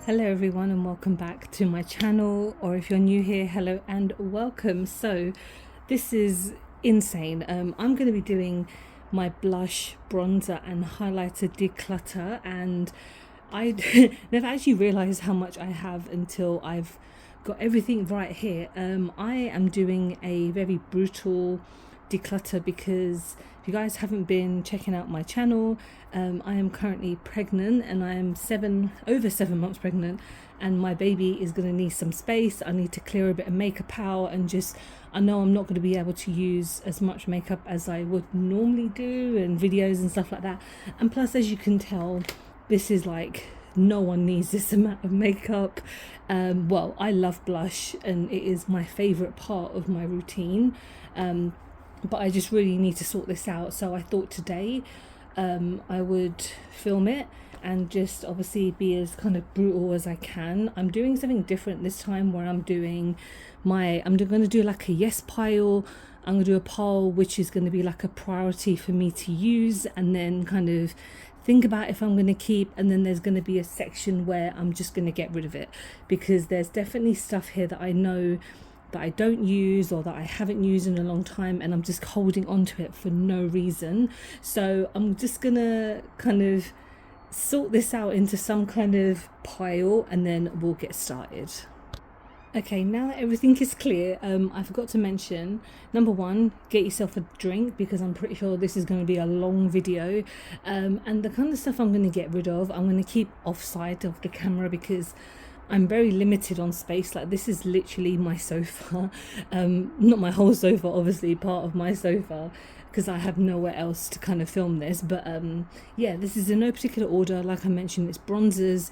Hello everyone and welcome back to my channel, or if you're new here, hello and welcome. So this is insane. I'm going to be doing my blush, bronzer and highlighter declutter, and I never actually realized how much I have until I've got everything right here. I am doing a very brutal declutter because if you guys haven't been checking out my channel, I am currently pregnant and I am over 7 months pregnant, and my baby is going to need some space. I need to clear a bit of makeup out, and I know I'm not going to be able to use as much makeup as I would normally do and videos and stuff like that. And plus, as you can tell, this is like, no one needs this amount of makeup. Well, I love blush and it is my favorite part of my routine, but I just really need to sort this out. So I thought today I would film it and just obviously be as kind of brutal as I can. I'm doing something different this time, where I'm going to do like a yes pile. I'm going to do a pile which is going to be like a priority for me to use, and then kind of think about if I'm going to keep, and then there's going to be a section where I'm just going to get rid of it, because there's definitely stuff here that I know that I don't use or that I haven't used in a long time, and I'm just holding on to it for no reason. So I'm just gonna kind of sort this out into some kind of pile and then we'll get started. Okay, now that everything is clear, I forgot to mention, number one, get yourself a drink, because I'm pretty sure this is going to be a long video. And the kind of stuff I'm going to get rid of, I'm going to keep offside of the camera because I'm very limited on space. Like, this is literally my sofa, not my whole sofa, obviously part of my sofa, because I have nowhere else to kind of film this. But yeah, this is in no particular order. Like I mentioned, it's bronzers,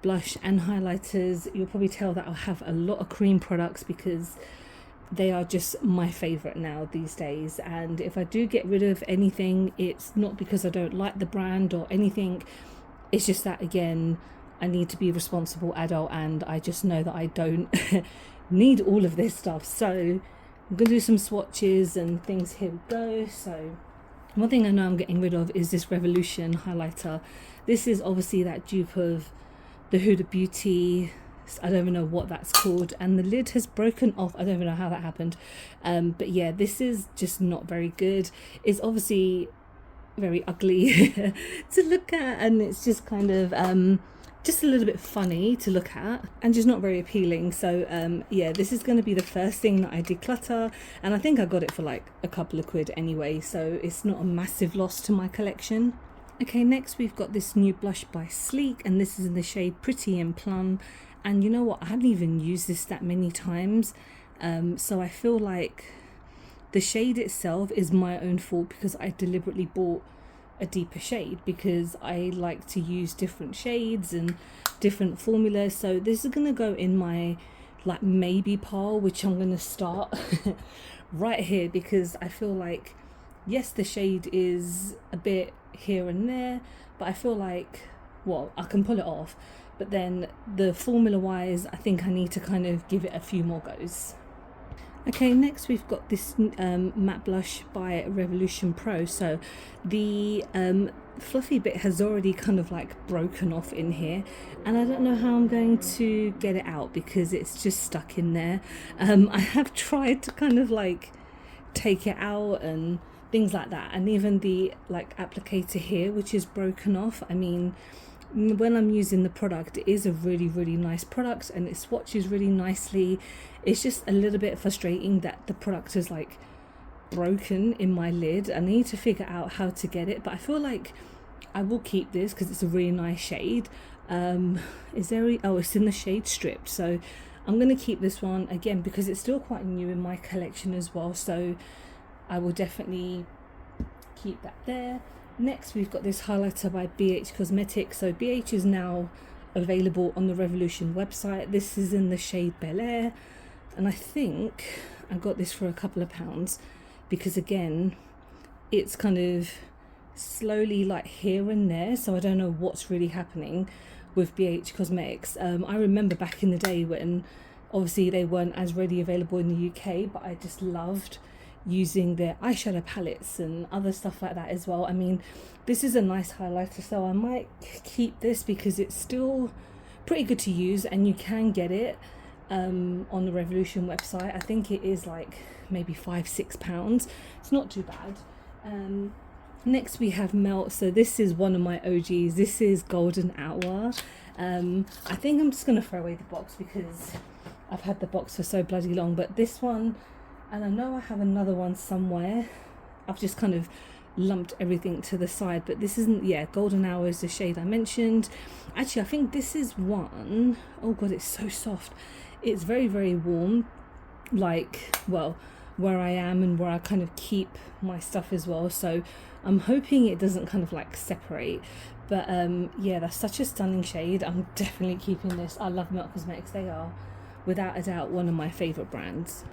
blush and highlighters. You'll probably tell that I'll have a lot of cream products because they are just my favorite now these days. And if I do get rid of anything, it's not because I don't like the brand or anything. It's just that, again, I need to be a responsible adult, and I just know that I don't need all of this stuff. So I'm going to do some swatches and things. Here we go. So one thing I know I'm getting rid of is this Revolution highlighter. This is obviously that dupe of the Huda Beauty. I don't even know what that's called, and the lid has broken off. I don't even know how that happened. But yeah, this is just not very good. It's obviously very ugly to look at, and it's just kind of just a little bit funny to look at and just not very appealing. So yeah, this is going to be the first thing that I declutter, and I think I got it for like a couple of quid anyway, so it's not a massive loss to my collection. Okay, next we've got this new blush by Sleek, and this is in the shade Pretty in Plum. And you know what, I haven't even used this that many times, so I feel like the shade itself is my own fault, because I deliberately bought a deeper shade because I like to use different shades and different formulas. So this is going to go in my like maybe pile, which I'm going to start right here, because I feel like, yes, the shade is a bit here and there, but I feel like, well, I can pull it off, but then the formula wise, I think I need to kind of give it a few more goes. Okay, next we've got this matte blush by Revolution Pro. So the fluffy bit has already kind of like broken off in here, and I don't know how I'm going to get it out because it's just stuck in there. I have tried to kind of like take it out and things like that, and even the like applicator here, which is broken off. I mean, when I'm using the product, it is a really, really nice product and it swatches really nicely. It's just a little bit frustrating that the product is like broken in my lid. I need to figure out how to get it, but I feel like I will keep this because it's a really nice shade. It's in the shade Stripped, so I'm going to keep this one again because it's still quite new in my collection as well, so I will definitely keep that there. Next we've got this highlighter by BH Cosmetics. So BH is now available on the Revolution website. This is in the shade Bel Air, and I think I got this for a couple of pounds because, again, it's kind of slowly like here and there, so I don't know what's really happening with BH Cosmetics. I remember back in the day when obviously they weren't as readily available in the UK, but I just loved using their eyeshadow palettes and other stuff like that as well. I mean, this is a nice highlighter, so I might keep this because it's still pretty good to use, and you can get it on the Revolution website. I think it is like maybe £5-6. It's not too bad. Next we have Melt. So this is one of my OGs. This is Golden Hour. I think I'm just gonna throw away the box because I've had the box for so bloody long, but this one, and I know I have another one somewhere, I've just kind of lumped everything to the side, but this isn't, yeah, Golden Hour is the shade I mentioned. Actually, I think this is one, oh god, it's so soft. It's very, very warm, like, well, where I am and where I kind of keep my stuff as well, so I'm hoping it doesn't kind of like separate. But yeah, that's such a stunning shade. I'm definitely keeping this. I love Melt Cosmetics. They are without a doubt one of my favorite brands.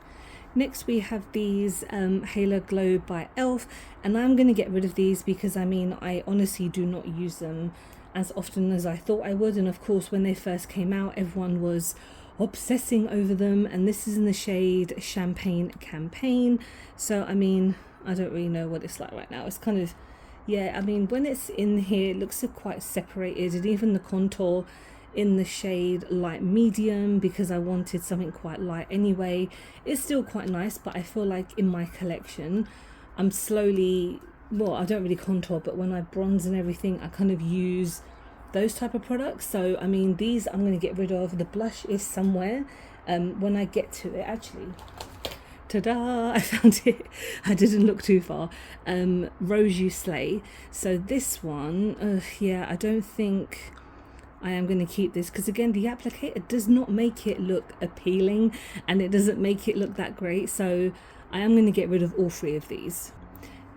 Next we have these Halo Glow by Elf, and I'm going to get rid of these because I mean I honestly do not use them as often as I thought I would. And of course when they first came out, everyone was obsessing over them, and this is in the shade Champagne Campaign. So I mean, I don't really know what it's like right now. It's kind of, yeah, I mean when it's in here it looks quite separated, and even the contour in the shade Light Medium, because I wanted something quite light anyway. It's still quite nice, but I feel like in my collection I'm slowly, well, I don't really contour, but when I bronze and everything I kind of use those type of products. So I mean these I'm going to get rid of. The blush is somewhere when I get to it. Actually, ta-da, I found it. I didn't look too far. Rose You Slay. So this one, yeah, I don't think I am going to keep this because again the applicator does not make it look appealing, and it doesn't make it look that great, so I am going to get rid of all three of these.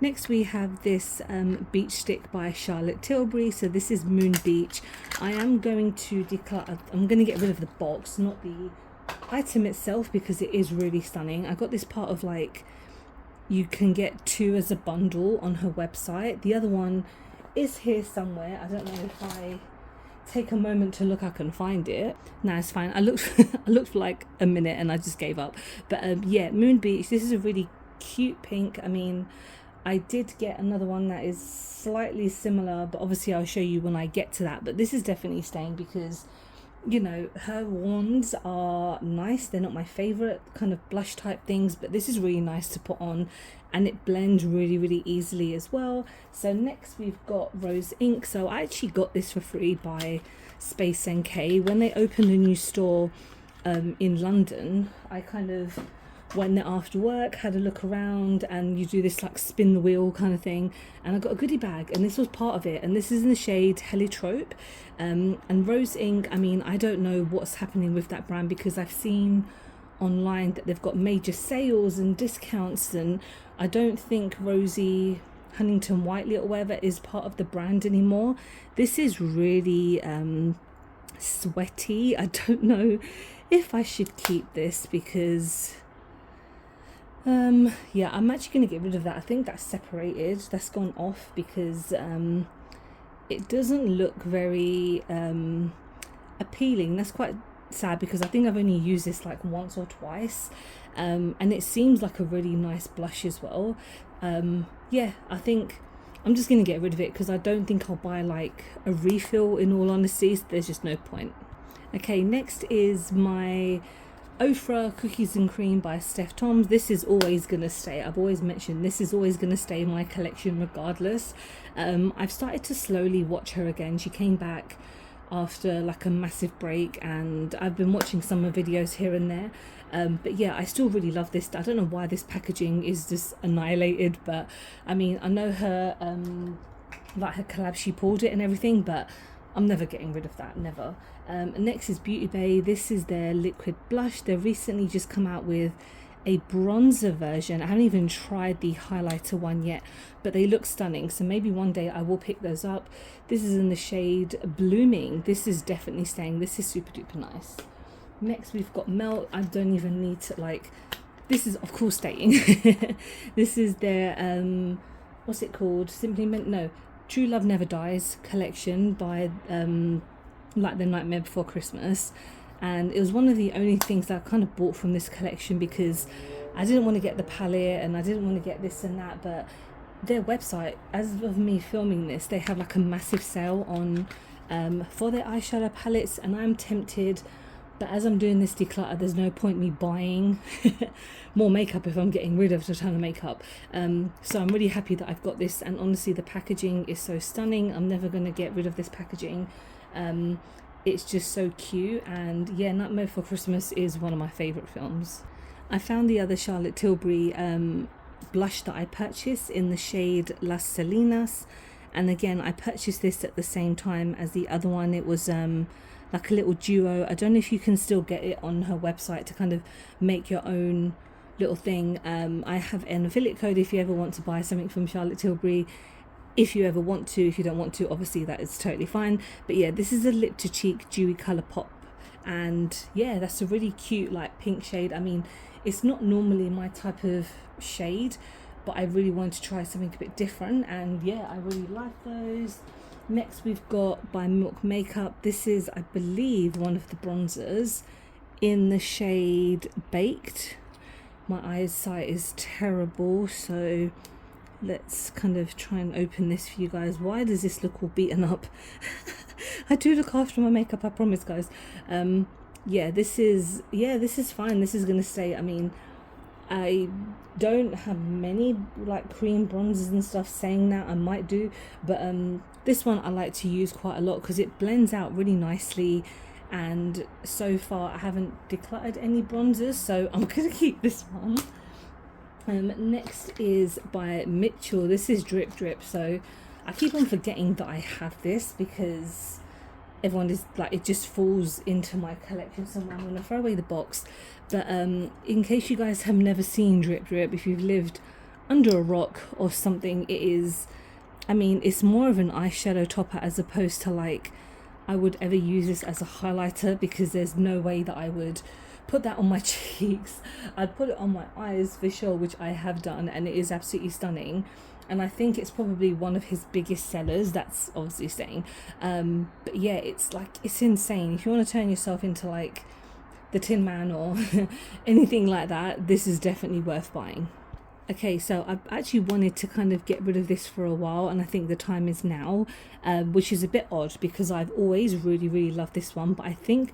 Next we have this Beach Stick by Charlotte Tilbury. So this is Moon Beach. I am going to declutter. I'm going to get rid of the box, not the item itself, because it is really stunning. I got this part of, like, you can get 2 as a bundle on her website. The other one is here somewhere. I don't know if I take a moment to look I can find it. No, it's fine. I looked I looked for like a minute and I just gave up. But yeah, Moon Beach. This is a really cute pink. I mean, I did get another one that is slightly similar, but obviously I'll show you when I get to that. But this is definitely staying because, you know, her wands are nice. They're not my favorite kind of blush type things, but this is really nice to put on, and it blends really, really easily as well. So next we've got Rose Ink. So I actually got this for free by Space NK when they opened a new store in London. I kind of went there after work, had a look around, and you do this like spin the wheel kind of thing, and I got a goodie bag, and this was part of it. And this is in the shade Heliotrope. And Rose Ink, I mean, I don't know what's happening with that brand because I've seen online that they've got major sales and discounts, and I don't think Rosie Huntington Whiteley or whatever is part of the brand anymore. This is really sweaty. I don't know if I should keep this because yeah, I'm actually going to get rid of that. I think that's separated, that's gone off because it doesn't look very appealing. That's quite sad because I think I've only used this like once or twice, and it seems like a really nice blush as well. Yeah, I think I'm just going to get rid of it because I don't think I'll buy like a refill, in all honesty, so there's just no point. Okay, next is my Ofra Cookies and Cream by Steph Toms. This is always going to stay. I've always mentioned this is always going to stay in my collection regardless. I've started to slowly watch her again. She came back after like a massive break, and I've been watching some of her videos here and there. But yeah, I still really love this. I don't know why this packaging is just annihilated, but I mean, I know her like her collab, she pulled it and everything, but I'm never getting rid of that, never. Next is Beauty Bay. This is their liquid blush. They've recently just come out with a bronzer version. I haven't even tried the highlighter one yet, but they look stunning, so maybe one day I will pick those up. This is in the shade Blooming. This is definitely staying. This is super duper nice. Next we've got Melt. I don't even need to, like, this is of course staying. This is their what's it called, Simply Mint, no, True Love Never Dies collection by like the Nightmare Before Christmas, and it was one of the only things that I kind of bought from this collection because I didn't want to get the palette and I didn't want to get this and that, but their website, as of me filming this, they have like a massive sale on for their eyeshadow palettes, and I'm tempted, but as I'm doing this declutter, there's no point me buying more makeup if I'm getting rid of a ton of makeup. So I'm really happy that I've got this, and honestly the packaging is so stunning. I'm never going to get rid of this packaging. It's just so cute, and yeah, Nightmare Before Christmas is one of my favourite films. I found the other Charlotte Tilbury blush that I purchased in the shade Las Salinas, and again I purchased this at the same time as the other one. It was like a little duo. I don't know if you can still get it on her website to kind of make your own little thing. I have an affiliate code if you ever want to buy something from Charlotte Tilbury. If you ever want to, if you don't want to, obviously that is totally fine. But yeah, this is a lip to cheek dewy colour pop, and yeah, that's a really cute like pink shade. I mean, it's not normally my type of shade, but I really wanted to try something a bit different, and yeah, I really like those. Next we've got by Milk Makeup. This is, I believe, one of the bronzers in the shade Baked. My eyesight is terrible, so let's kind of try and open this for you guys. Why does this look all beaten up? I do look after my makeup, I promise, guys. Yeah, this is fine. This is gonna stay. I mean, I don't have many like cream bronzers and stuff. Saying that, I might do, but this one I like to use quite a lot because it blends out really nicely, and so far I haven't decluttered any bronzers, so I'm gonna keep this one. Next is by Mitchell. This is Drip Drip. So I keep on forgetting that I have this because everyone is like, it just falls into my collection somewhere. I'm gonna throw away the box, but in case you guys have never seen Drip Drip, if you've lived under a rock or something, it is, I mean, it's more of an eyeshadow topper as opposed to like I would ever use this as a highlighter, because there's no way that I would put that on my cheeks. I'd put it on my eyes for sure, which I have done, and it is absolutely stunning. And I think it's probably one of his biggest sellers, that's obviously saying. But yeah, it's like, it's insane. If you want to turn yourself into like the Tin Man or anything like that, this is definitely worth buying. Okay, so I've actually wanted to kind of get rid of this for a while, and I think the time is now, which is a bit odd because I've always really loved this one. But I think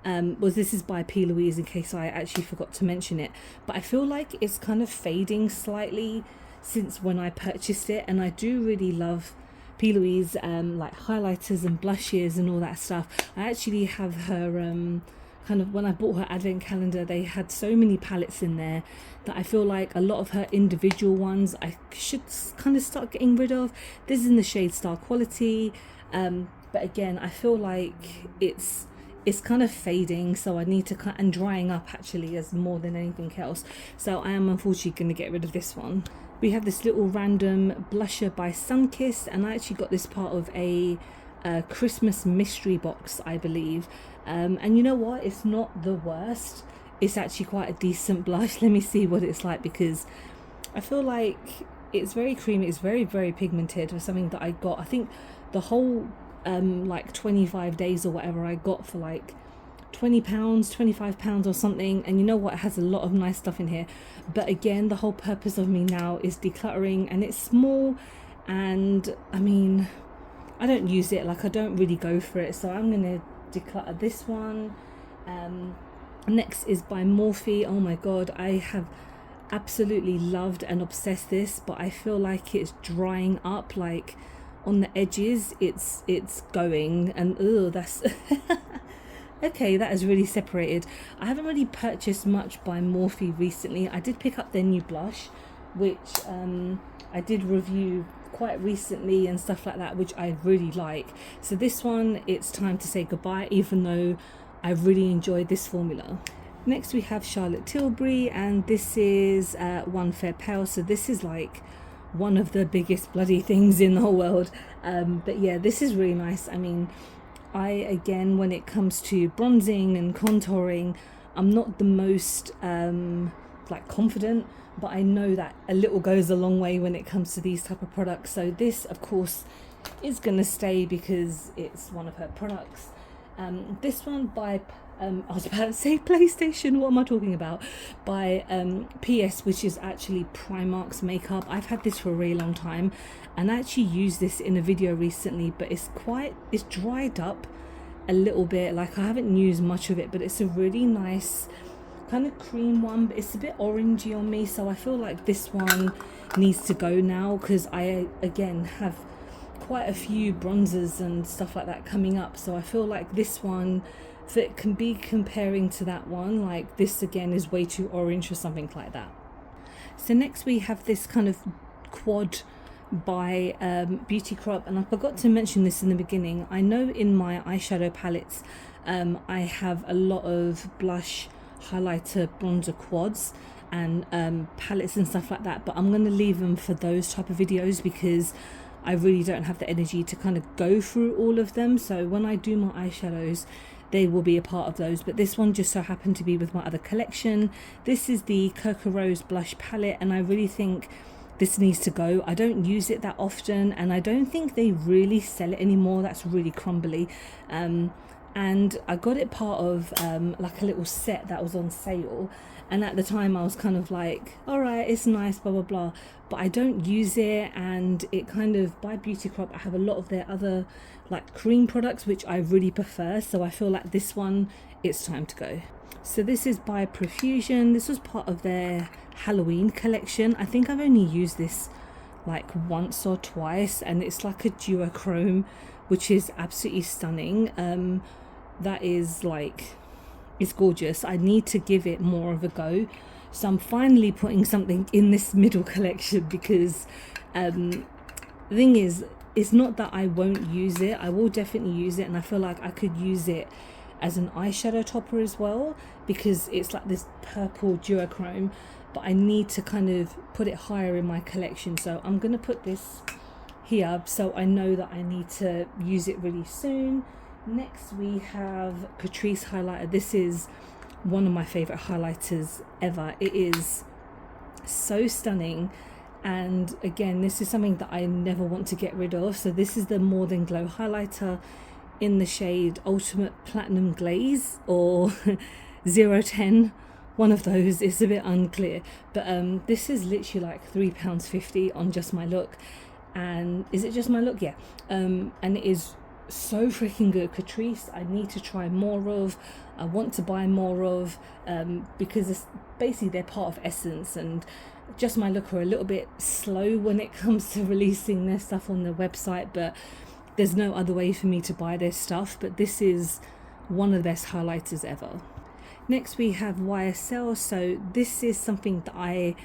this is by P. Louise, in case I actually forgot to mention it, but I feel like it's kind of fading slightly since when I purchased it. And I do really love P. Louise like highlighters and blushes and all that stuff. I actually have her kind of, when I bought her advent calendar, they had so many palettes in there that I feel like a lot of her individual ones I should kind of start getting rid of. This is in the shade Star Quality, but again, I feel like it's kind of fading, so I need to cut, and drying up actually as more than anything else. So I am unfortunately going to get rid of this one. We have this little random blusher by Sunkissed, and I actually got this part of a Christmas mystery box, I believe. And you know what? It's not the worst. It's actually quite a decent blush. Let me see what it's like, because I feel like it's very creamy. It's very pigmented for something that I got. I think the whole like 25 days or whatever I got for like £20, £25 or something. And you know what, it has a lot of nice stuff in here, but again, the whole purpose of me now is decluttering, and it's small, and I mean, I don't use it, like I don't really go for it, so I'm gonna declutter this one. Next is by Morphe. Oh my god, I have absolutely loved and obsessed this, but I feel like it's drying up, like on the edges it's going, and that's okay, that is really separated. I haven't really purchased much by Morphe recently. I did pick up their new blush, which I did review quite recently and stuff like that, which I really like. So this one, it's time to say goodbye, even though I really enjoyed this formula. Next we have Charlotte Tilbury, and this is One Fair Pale. So this is like one of the biggest bloody things in the whole world, but yeah, this is really nice. I mean, again, when it comes to bronzing and contouring, I'm not the most like confident, but I know that a little goes a long way when it comes to these type of products. So this of course is gonna stay because it's one of her products. This one by I was about to say PlayStation, what am I talking about? By PS, which is actually Primark's makeup. I've had this for a really long time, and I actually used this in a video recently, but it's dried up a little bit. Like, I haven't used much of it, but it's a really nice kind of cream one, but it's a bit orangey on me, so I feel like this one needs to go now, because I again have quite a few bronzers and stuff like that coming up, so I feel like this one, if it can be comparing to that one, like this again is way too orange or something like that. So next we have this kind of quad by Beauty Crop, and I forgot to mention this in the beginning. I know in my eyeshadow palettes I have a lot of blush, highlighter, bronzer quads and palettes and stuff like that, but I'm going to leave them for those type of videos because I really don't have the energy to kind of go through all of them. So when I do my eyeshadows, they will be a part of those, but this one just so happened to be with my other collection. This is the Cocoa Rose blush palette, and I really think this needs to go. I don't use it that often, and I don't think they really sell it anymore. That's really crumbly. And I got it part of like a little set that was on sale, and at the time I was kind of like, all right, it's nice, blah blah blah, but I don't use it. And it kind of, by Beauty Crop, I have a lot of their other like cream products which I really prefer, so I feel like this one, it's time to go. So this is by Profusion. This was part of their Halloween collection. I think I've only used this like once or twice, and it's like a duochrome, which is absolutely stunning. That is like, it's gorgeous. I need to give it more of a go, so I'm finally putting something in this middle collection, because the thing is, it's not that I won't use it. I will definitely use it, and I feel like I could use it as an eyeshadow topper as well, because it's like this purple duochrome, but I need to kind of put it higher in my collection. So I'm going to put this here so I know that I need to use it really soon. Next we have Catrice highlighter. This is one of my favorite highlighters ever. It is so stunning, and again, this is something that I never want to get rid of. So this is the More Than Glow highlighter in the shade Ultimate Platinum Glaze or 010, one of those. It's a bit unclear, but this is literally like £3.50 on Just My Look. And is it Just My Look? Yeah. And it is so freaking good. Catrice, I need to try more of. I want to buy more of, because it's basically they're part of Essence, and Just My Look are a little bit slow when it comes to releasing their stuff on their website, but there's no other way for me to buy their stuff. But this is one of the best highlighters ever. Next we have YSL. So this is something that I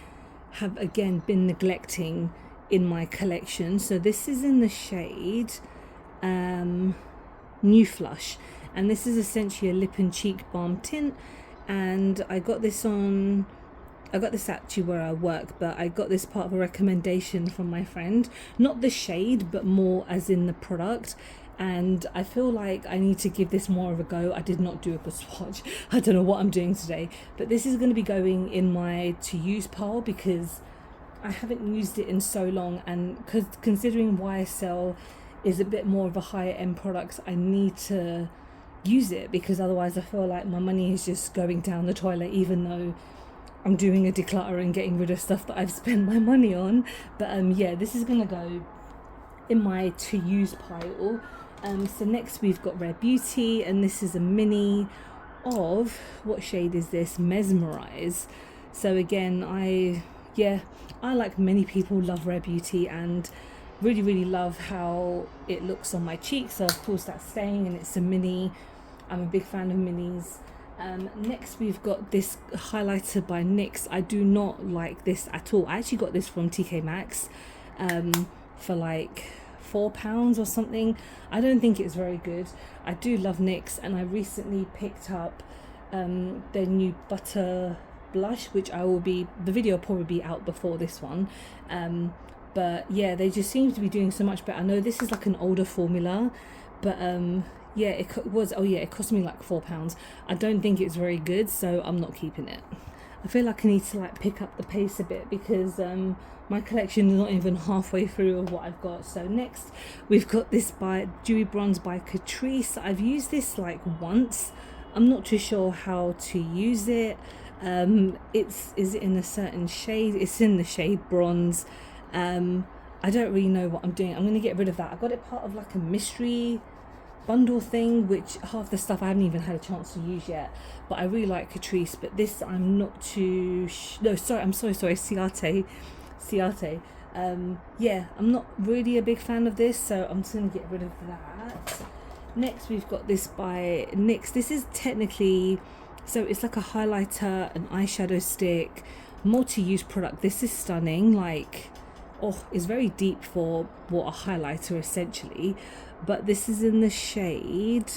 have again been neglecting in my collection. So this is in the shade New Flush, and this is essentially a lip and cheek balm tint, and I got this actually where I work, but I got this part of a recommendation from my friend, not the shade but more as in the product, and I feel like I need to give this more of a go. I did not do a good swatch. I don't know what I'm doing today, but this is going to be going in my to use pile because I haven't used it in so long, and because considering YSL is a bit more of a higher end product, I need to use it, because otherwise I feel like my money is just going down the toilet, even though I'm doing a declutter and getting rid of stuff that I've spent my money on. But yeah, this is gonna go in my to use pile. So next we've got Rare Beauty, and this is a mini of, what shade is this? Mesmerize. So again, I like many people love Rare Beauty, and really love how it looks on my cheeks. So of course that's staying, and it's a mini. I'm a big fan of minis. Next we've got this highlighter by NYX. I do not like this at all. I actually got this from TK Maxx for like £4 or something. I don't think it's very good. I do love NYX, and I recently picked up their new Butter blush, which the video will probably be out before this one. But yeah, they just seem to be doing so much better. I know this is like an older formula, but yeah, it cost me like £4. I don't think it's very good, so I'm not keeping it. I feel like I need to like pick up the pace a bit because my collection is not even halfway through of what I've got. So next we've got this by Dewy Bronze by Catrice. I've used this like once. I'm not too sure how to use it. Is it in a certain shade? It's in the shade bronze. I don't really know what I'm doing. I'm going to get rid of that. I got it part of like a mystery bundle thing, which half the stuff I haven't even had a chance to use yet, but I really like Catrice. But this I'm not too no, sorry, I'm so sorry, Ciate. Yeah, I'm not really a big fan of this, so I'm just going to get rid of that. Next we've got this by NYX. This is technically, so it's like a highlighter, an eyeshadow stick, multi-use product. This is stunning. Like, oh, it's very deep for what a highlighter essentially, but this is in the shade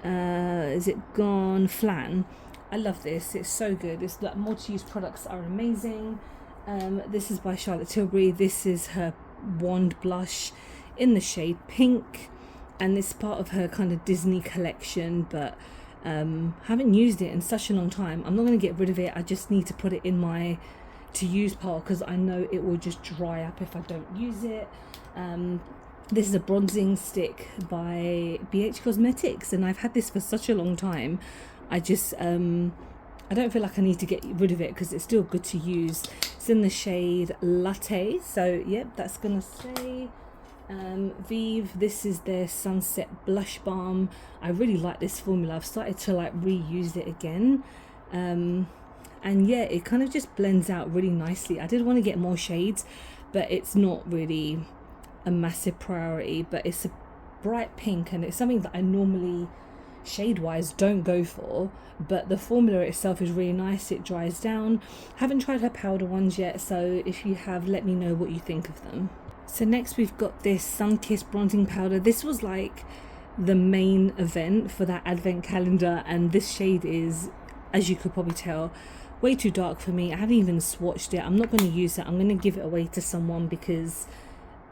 is it Gone Flan. I love this, it's so good. It's like multi-use products are amazing. This is by Charlotte Tilbury. This is her wand blush in the shade Pink, and it's part of her kind of Disney collection, but haven't used it in such a long time. I'm not going to get rid of it. I just need to put it in my to use pile because I know it will just dry up if I don't use it. This is a bronzing stick by BH Cosmetics, and I've had this for such a long time. I just I don't feel like I need to get rid of it because it's still good to use. It's in the shade Latte, so yep, that's gonna say. Vive, this is their Sunset Blush Balm. I really like this formula. I've started to like reuse it again, and yeah, it kind of just blends out really nicely. I did want to get more shades, but it's not really a massive priority. But it's a bright pink, and it's something that I normally shade wise don't go for, but the formula itself is really nice. It dries down. Haven't tried her powder ones yet, so if you have, let me know what you think of them. So next we've got this Sunkissed bronzing powder. This was like the main event for that advent calendar, and this shade is, as you could probably tell, way too dark for me. I haven't even swatched it. I'm not going to use it. I'm going to give it away to someone because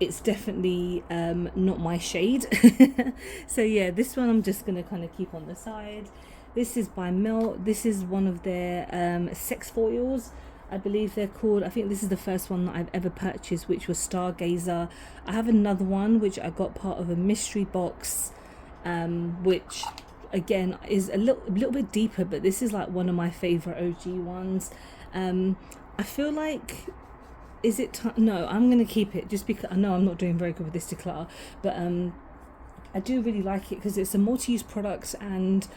it's definitely not my shade. So yeah, this one I'm just going to kind of keep on the side. This is by Melt. This is one of their sex foils, I believe they're called. I think this is the first one that I've ever purchased, which was Stargazer. I have another one which I got part of a mystery box, which again is a little bit deeper, but this is like one of my favorite OG ones. I feel like, is it no, I'm gonna keep it just because I know I'm not doing very good with this Declutter, but I do really like it because it's a multi-use product and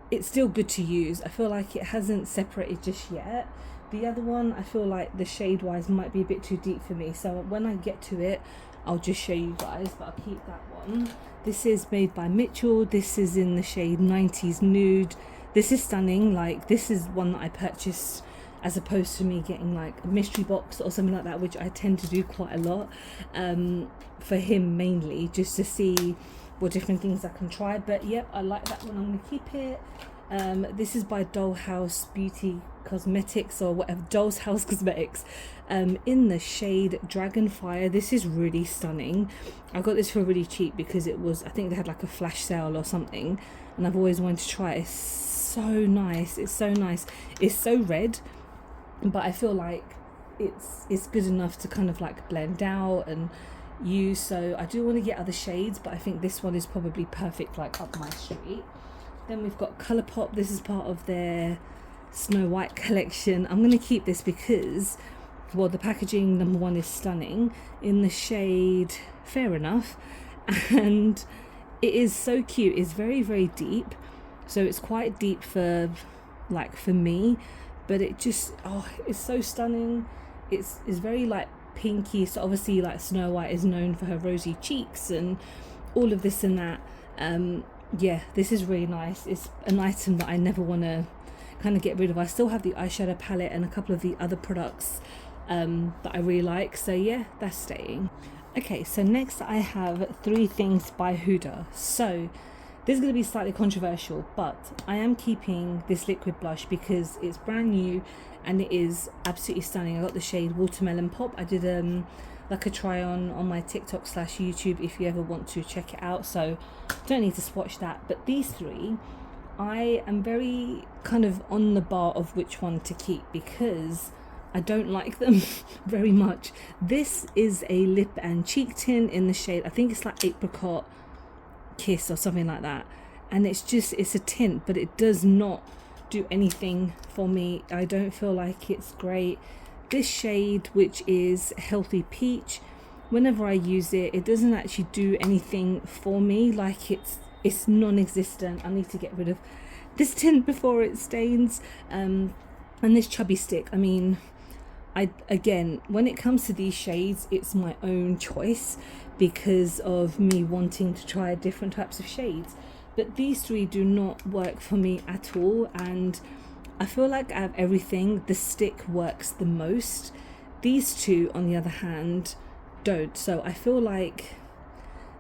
it's still good to use. I feel like it hasn't separated just yet. The other one, I feel like the shade wise might be a bit too deep for me, so when I get to it I'll just show you guys, but I'll keep that one. This is made by Mitchell. This is in the shade 90s Nude. This is stunning. Like, this is one that I purchased as opposed to me getting like a mystery box or something like that, which I tend to do quite a lot, for him mainly, just to see what different things I can try. But yep, I like that one. I'm going to keep it. This is by Dollhouse Beauty Cosmetics, or whatever, Doll's House Cosmetics, in the shade Dragonfire. This is really stunning. I got this for really cheap because it was, I think they had like a flash sale or something, and I've always wanted to try it. It's so nice. It's so nice. It's so red, but I feel like it's good enough to kind of like blend out and use. So I do want to get other shades, but I think this one is probably perfect, like up my street. Then we've got Colourpop. This is part of their Snow White collection. I'm going to keep this because, well, the packaging, number one, is stunning, in the shade Fair Enough, and it is so cute. It's very, very deep, so it's quite deep for like for me, but it just, oh, it's so stunning. It's very like pinky, so obviously like Snow White is known for her rosy cheeks and all of this and that. Yeah, this is really nice. It's an item that I never want to kind of get rid of. I still have the eyeshadow palette and a couple of the other products that I really like, so yeah, that's staying. Okay, so next I have Three Things by Huda. So this is going to be slightly controversial, but I am keeping this liquid blush because it's brand new and it is absolutely stunning. I got the shade Watermelon Pop. I did like a try on my TikTok / YouTube if you ever want to check it out, so don't need to swatch that. But these three I am very kind of on the bar of which one to keep because I don't like them very much. This is a lip and cheek tint in the shade, I think it's like Apricot Kiss or something like that, and it's a tint, but it does not do anything for me. I don't feel like it's great. This shade, which is Healthy Peach, whenever I use it, it doesn't actually do anything for me. Like it's non-existent. I need to get rid of this tint before it stains. And this Chubby Stick, I mean, again, when it comes to these shades, it's my own choice because of me wanting to try different types of shades. But these three do not work for me at all, and I feel like out of everything, the stick works the most. These two, on the other hand, don't. So I feel like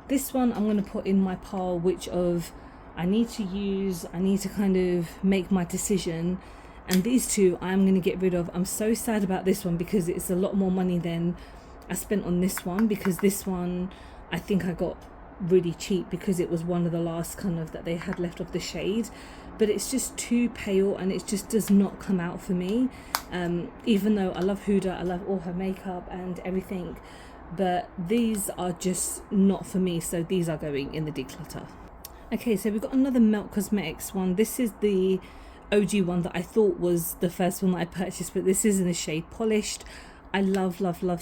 this one I'm going to put in my pile, which of I need to kind of make my decision. And these two I'm going to get rid of. I'm so sad about this one because it's a lot more money than I spent on this one, because this one I think I got really cheap because it was one of the last kind of that they had left of the shade, but it's just too pale and it just does not come out for me. Even though I love Huda, I love all her makeup and everything, but these are just not for me, so these are going in the declutter. Okay, so we've got another Melt Cosmetics one. This is the OG one that I thought was the first one that I purchased, but this is in the shade Polished. I love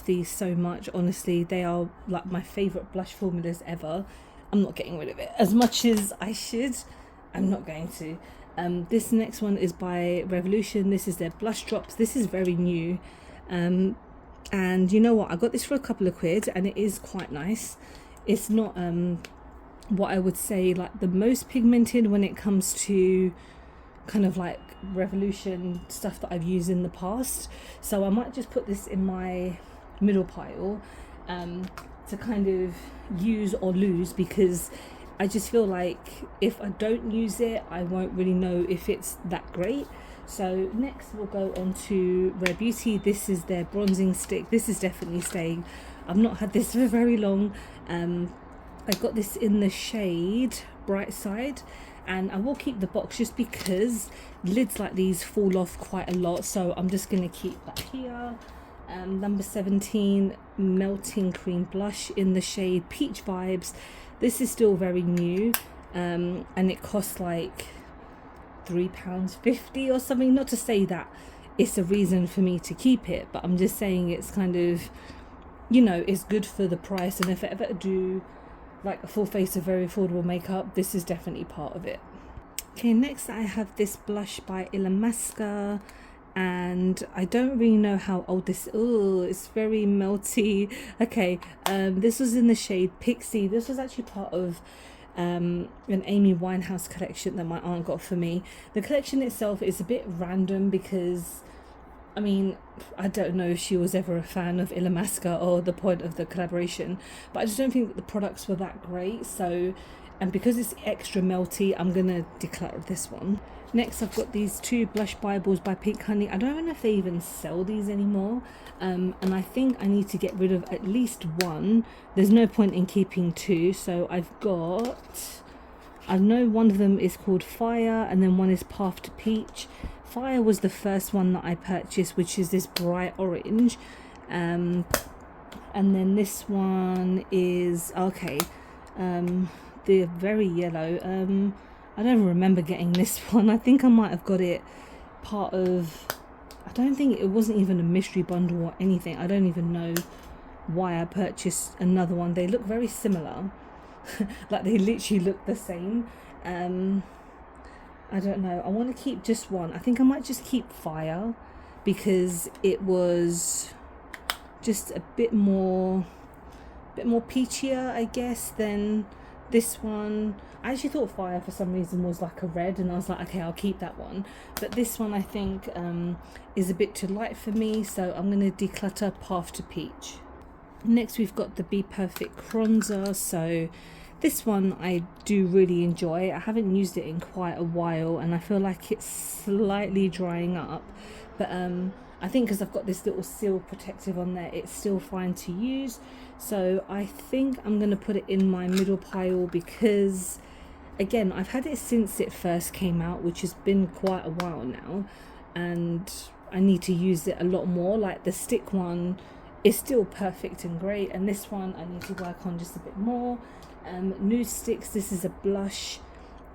these so much. Honestly, they are like my favorite blush formulas ever. I'm not getting rid of it as much as I should. I'm not going to. This next one is by Revolution. This is their blush drops. This is very new, and you know what, I got this for a couple of quid and it is quite nice. It's not what I would say like the most pigmented when it comes to kind of like Revolution stuff that I've used in the past, so I might just put this in my middle pile to kind of use or lose, because I just feel like if I don't use it I won't really know if it's that great. So next we'll go on to Rare Beauty. This is their bronzing stick. This is definitely staying. I've not had this for very long. I got this in the shade Bright Side, and I will keep the box just because lids like these fall off quite a lot, so I'm just going to keep that here. Number 17 Melting Cream Blush in the shade Peach Vibes. This is still very new, and it costs like £3.50 or something. Not to say that it's a reason for me to keep it, but I'm just saying it's kind of, you know, it's good for the price, and if I ever do like a full face of very affordable makeup, this is definitely part of it. Okay, next I have this blush by Elemis, and I don't really know how old this. Oh, it's very melty. Okay, this was in the shade Pixie. This was actually part of an Amy Winehouse collection that my aunt got for me. The collection itself is a bit random because, I mean, I don't know if she was ever a fan of Elemis or the point of the collaboration, but I just don't think that the products were that great. So, and because it's extra melty, I'm gonna declutter this one. Next I've got these two blush Bibles by Pink Honey. I don't know if they even sell these anymore, and I think I need to get rid of at least one. There's no point in keeping two, so I know one of them is called Fire and then one is Path to Peach. Fire was the first one that I purchased, which is this bright orange, and then this one is the very yellow. I don't remember getting this one. I think I might have got it part of, I don't think it wasn't even a mystery bundle or anything. I don't even know why I purchased another one. They look very similar. Like they literally look the same. I don't know. I want to keep just one. I think I might just keep Fire because it was just a bit more peachier, I guess, than this one. I actually thought Fire for some reason was like a red, and I was like, okay, I'll keep that one. But this one I think is a bit too light for me, so I'm going to declutter Path to Peach. Next we've got the Be Perfect Bronzer. So this one I do really enjoy. I haven't used it in quite a while and I feel like it's slightly drying up, but I think because I've got this little seal protective on there, it's still fine to use. So I think I'm going to put it in my middle pile because again, I've had it since it first came out, which has been quite a while now, and I need to use it a lot more. Like the stick one is still perfect and great, and this one I need to work on just a bit more. Nude sticks, this is a blush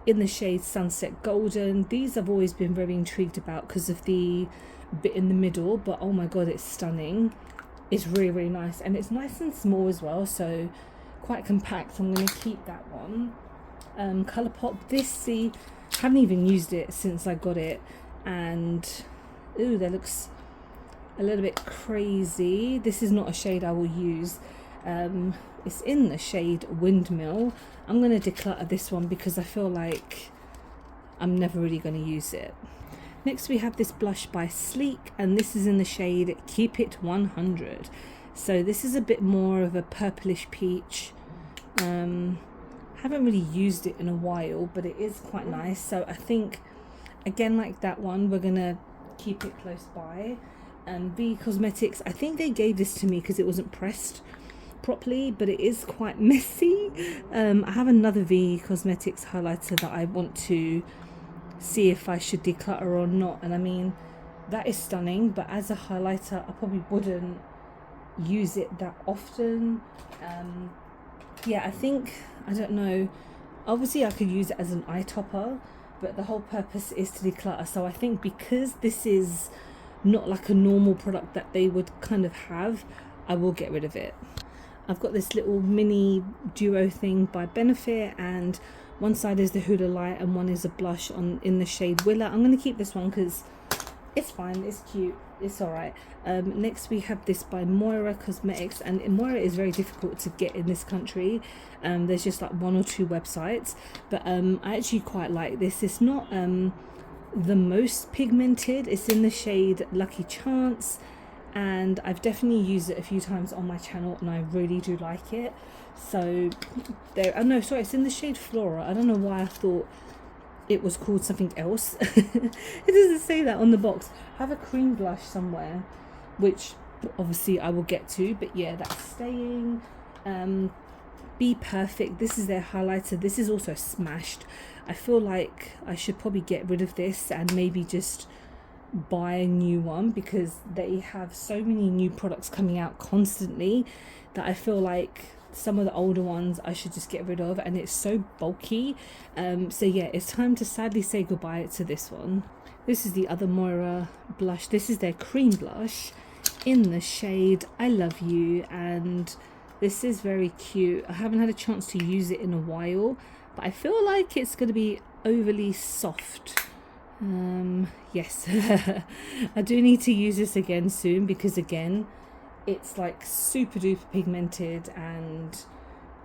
in the shade Sunset Golden. These I've always been very intrigued about because of the bit in the middle, but oh my god, it's stunning. It's really, really nice, and it's nice and small as well, so quite compact. I'm going to keep that one. Colourpop, this, see, haven't even used it since I got it, and ooh, that looks a little bit crazy. This is not a shade I will use. It's in the shade Windmill. I'm going to declutter this one because I feel like I'm never really going to use it. Next we have this blush by Sleek, and this is in the shade Keep It 100. So this is a bit more of a purplish peach. Haven't really used it in a while, but it is quite nice. So I think, again, like that one, we're going to keep it close by. V Cosmetics, I think they gave this to me because it wasn't pressed properly, but it is quite messy. I have another V Cosmetics highlighter that I want to see if I should declutter or not, and I mean, that is stunning, but as a highlighter I probably wouldn't use it that often. Yeah, I think, I don't know, obviously I could use it as an eye topper, but the whole purpose is to declutter. So I think because this is not like a normal product that they would kind of have, I will get rid of it. I've got this little mini duo thing by Benefit, and one side is the Huda Light and one is a blush in the shade Willa. I'm going to keep this one because it's fine, it's cute, it's alright. Next we have this by Moira Cosmetics, and Moira is very difficult to get in this country. There's just like 1 or 2 websites, but I actually quite like this. It's not the most pigmented. It's in the shade Lucky Chance, and I've definitely used it a few times on my channel and I really do like it. So there, oh no, sorry, it's in the shade Flora. I don't know why I thought it was called something else. It doesn't say that on the box. I have a cream blush somewhere, which obviously I will get to, but yeah, that's staying. Be Perfect, this is their highlighter. This is also smashed. I feel like I should probably get rid of this and maybe just buy a new one, because they have so many new products coming out constantly that I feel like some of the older ones I should just get rid of, and it's so bulky. So yeah, it's time to sadly say goodbye to this one. This is the other Moira blush. This is their cream blush in the shade I Love You, and this is very cute. I haven't had a chance to use it in a while, but I feel like it's going to be overly soft. Yes. I do need to use this again soon, because again, it's like super duper pigmented, and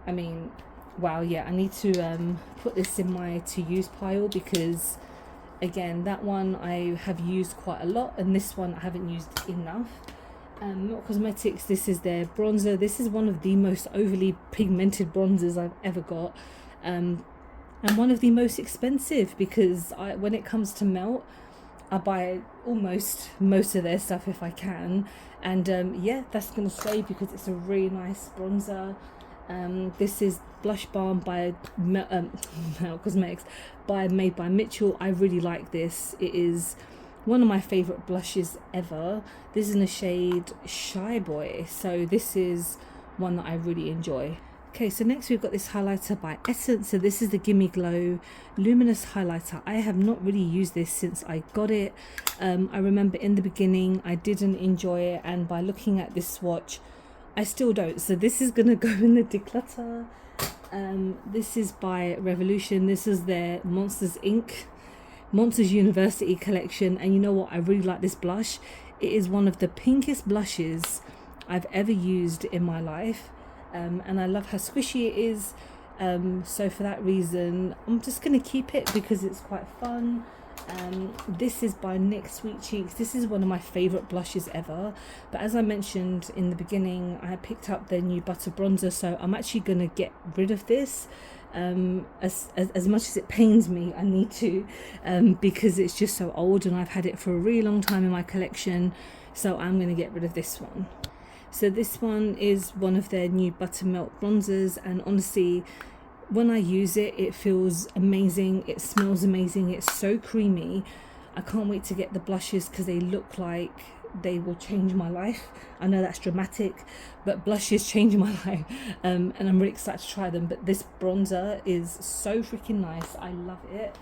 I mean, wow, yeah, I need to put this in my to use pile, because again, that one I have used quite a lot, and this one I haven't used enough. Milk Cosmetics, this is their bronzer. This is one of the most overly pigmented bronzers I've ever got, and one of the most expensive, because when it comes to melt, I buy almost most of their stuff if I can, and yeah, that's gonna stay because it's a really nice bronzer. This is Blush Balm by Milk Cosmetics, made by Mitchell. I really like this. It is one of my favorite blushes ever. This is in the shade Shy Boy, so this is one that I really enjoy. Okay, so next we've got this highlighter by Essence. So this is the Gimme Glow Luminous Highlighter. I have not really used this since I got it. I remember in the beginning I didn't enjoy it, and by looking at this swatch, I still don't. So this is going to go in the declutter. This is by Revolution. This is their Monsters Inc. Monsters University collection, and you know what? I really like this blush. It is one of the pinkest blushes I've ever used in my life. And I love how squishy it is, so for that reason I'm just going to keep it because it's quite fun. This is by NYX Sweet Cheeks. This is one of my favorite blushes ever, but as I mentioned in the beginning, I picked up their new butter bronzer, so I'm actually going to get rid of this. As much as it pains me, I need to, because it's just so old and I've had it for a really long time in my collection, so I'm going to get rid of this one. So this one is one of their new buttermilk bronzers, and honestly, when I use it, it feels amazing, it smells amazing, it's so creamy. I can't wait to get the blushes because they look like they will change my life. I know that's dramatic, but blushes change my life, and I'm really excited to try them. But this bronzer is so freaking nice, I love it.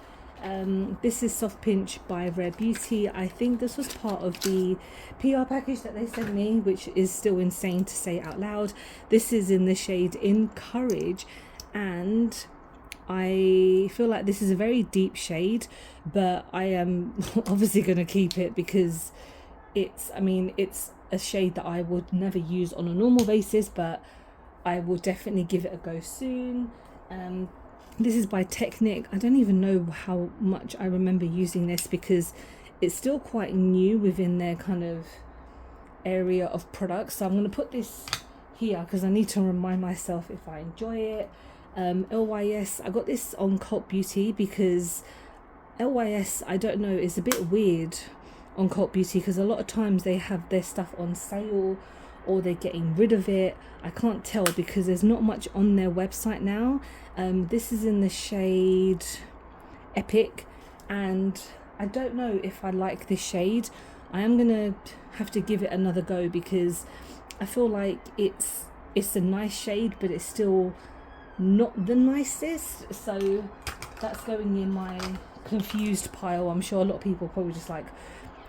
This is Soft Pinch by Rare Beauty. I think this was part of the PR package that they sent me, which is still insane to say out loud. This is in the shade Encourage, and I feel like this is a very deep shade, but I am obviously going to keep it because it's a shade that I would never use on a normal basis, but I will definitely give it a go soon. This is by Technic. I don't even know how much I remember using this because it's still quite new within their kind of area of products. So I'm going to put this here because I need to remind myself if I enjoy it. LYS, I got this on Cult Beauty because LYS, I don't know, is a bit weird on Cult Beauty because a lot of times they have their stuff on sale or they're getting rid of it. I can't tell because there's not much on their website now. This is in the shade Epic, and I don't know if I like this shade. I am gonna have to give it another go because I feel like it's a nice shade, but it's still not the nicest. So that's going in my confused pile. I'm sure a lot of people are probably just like,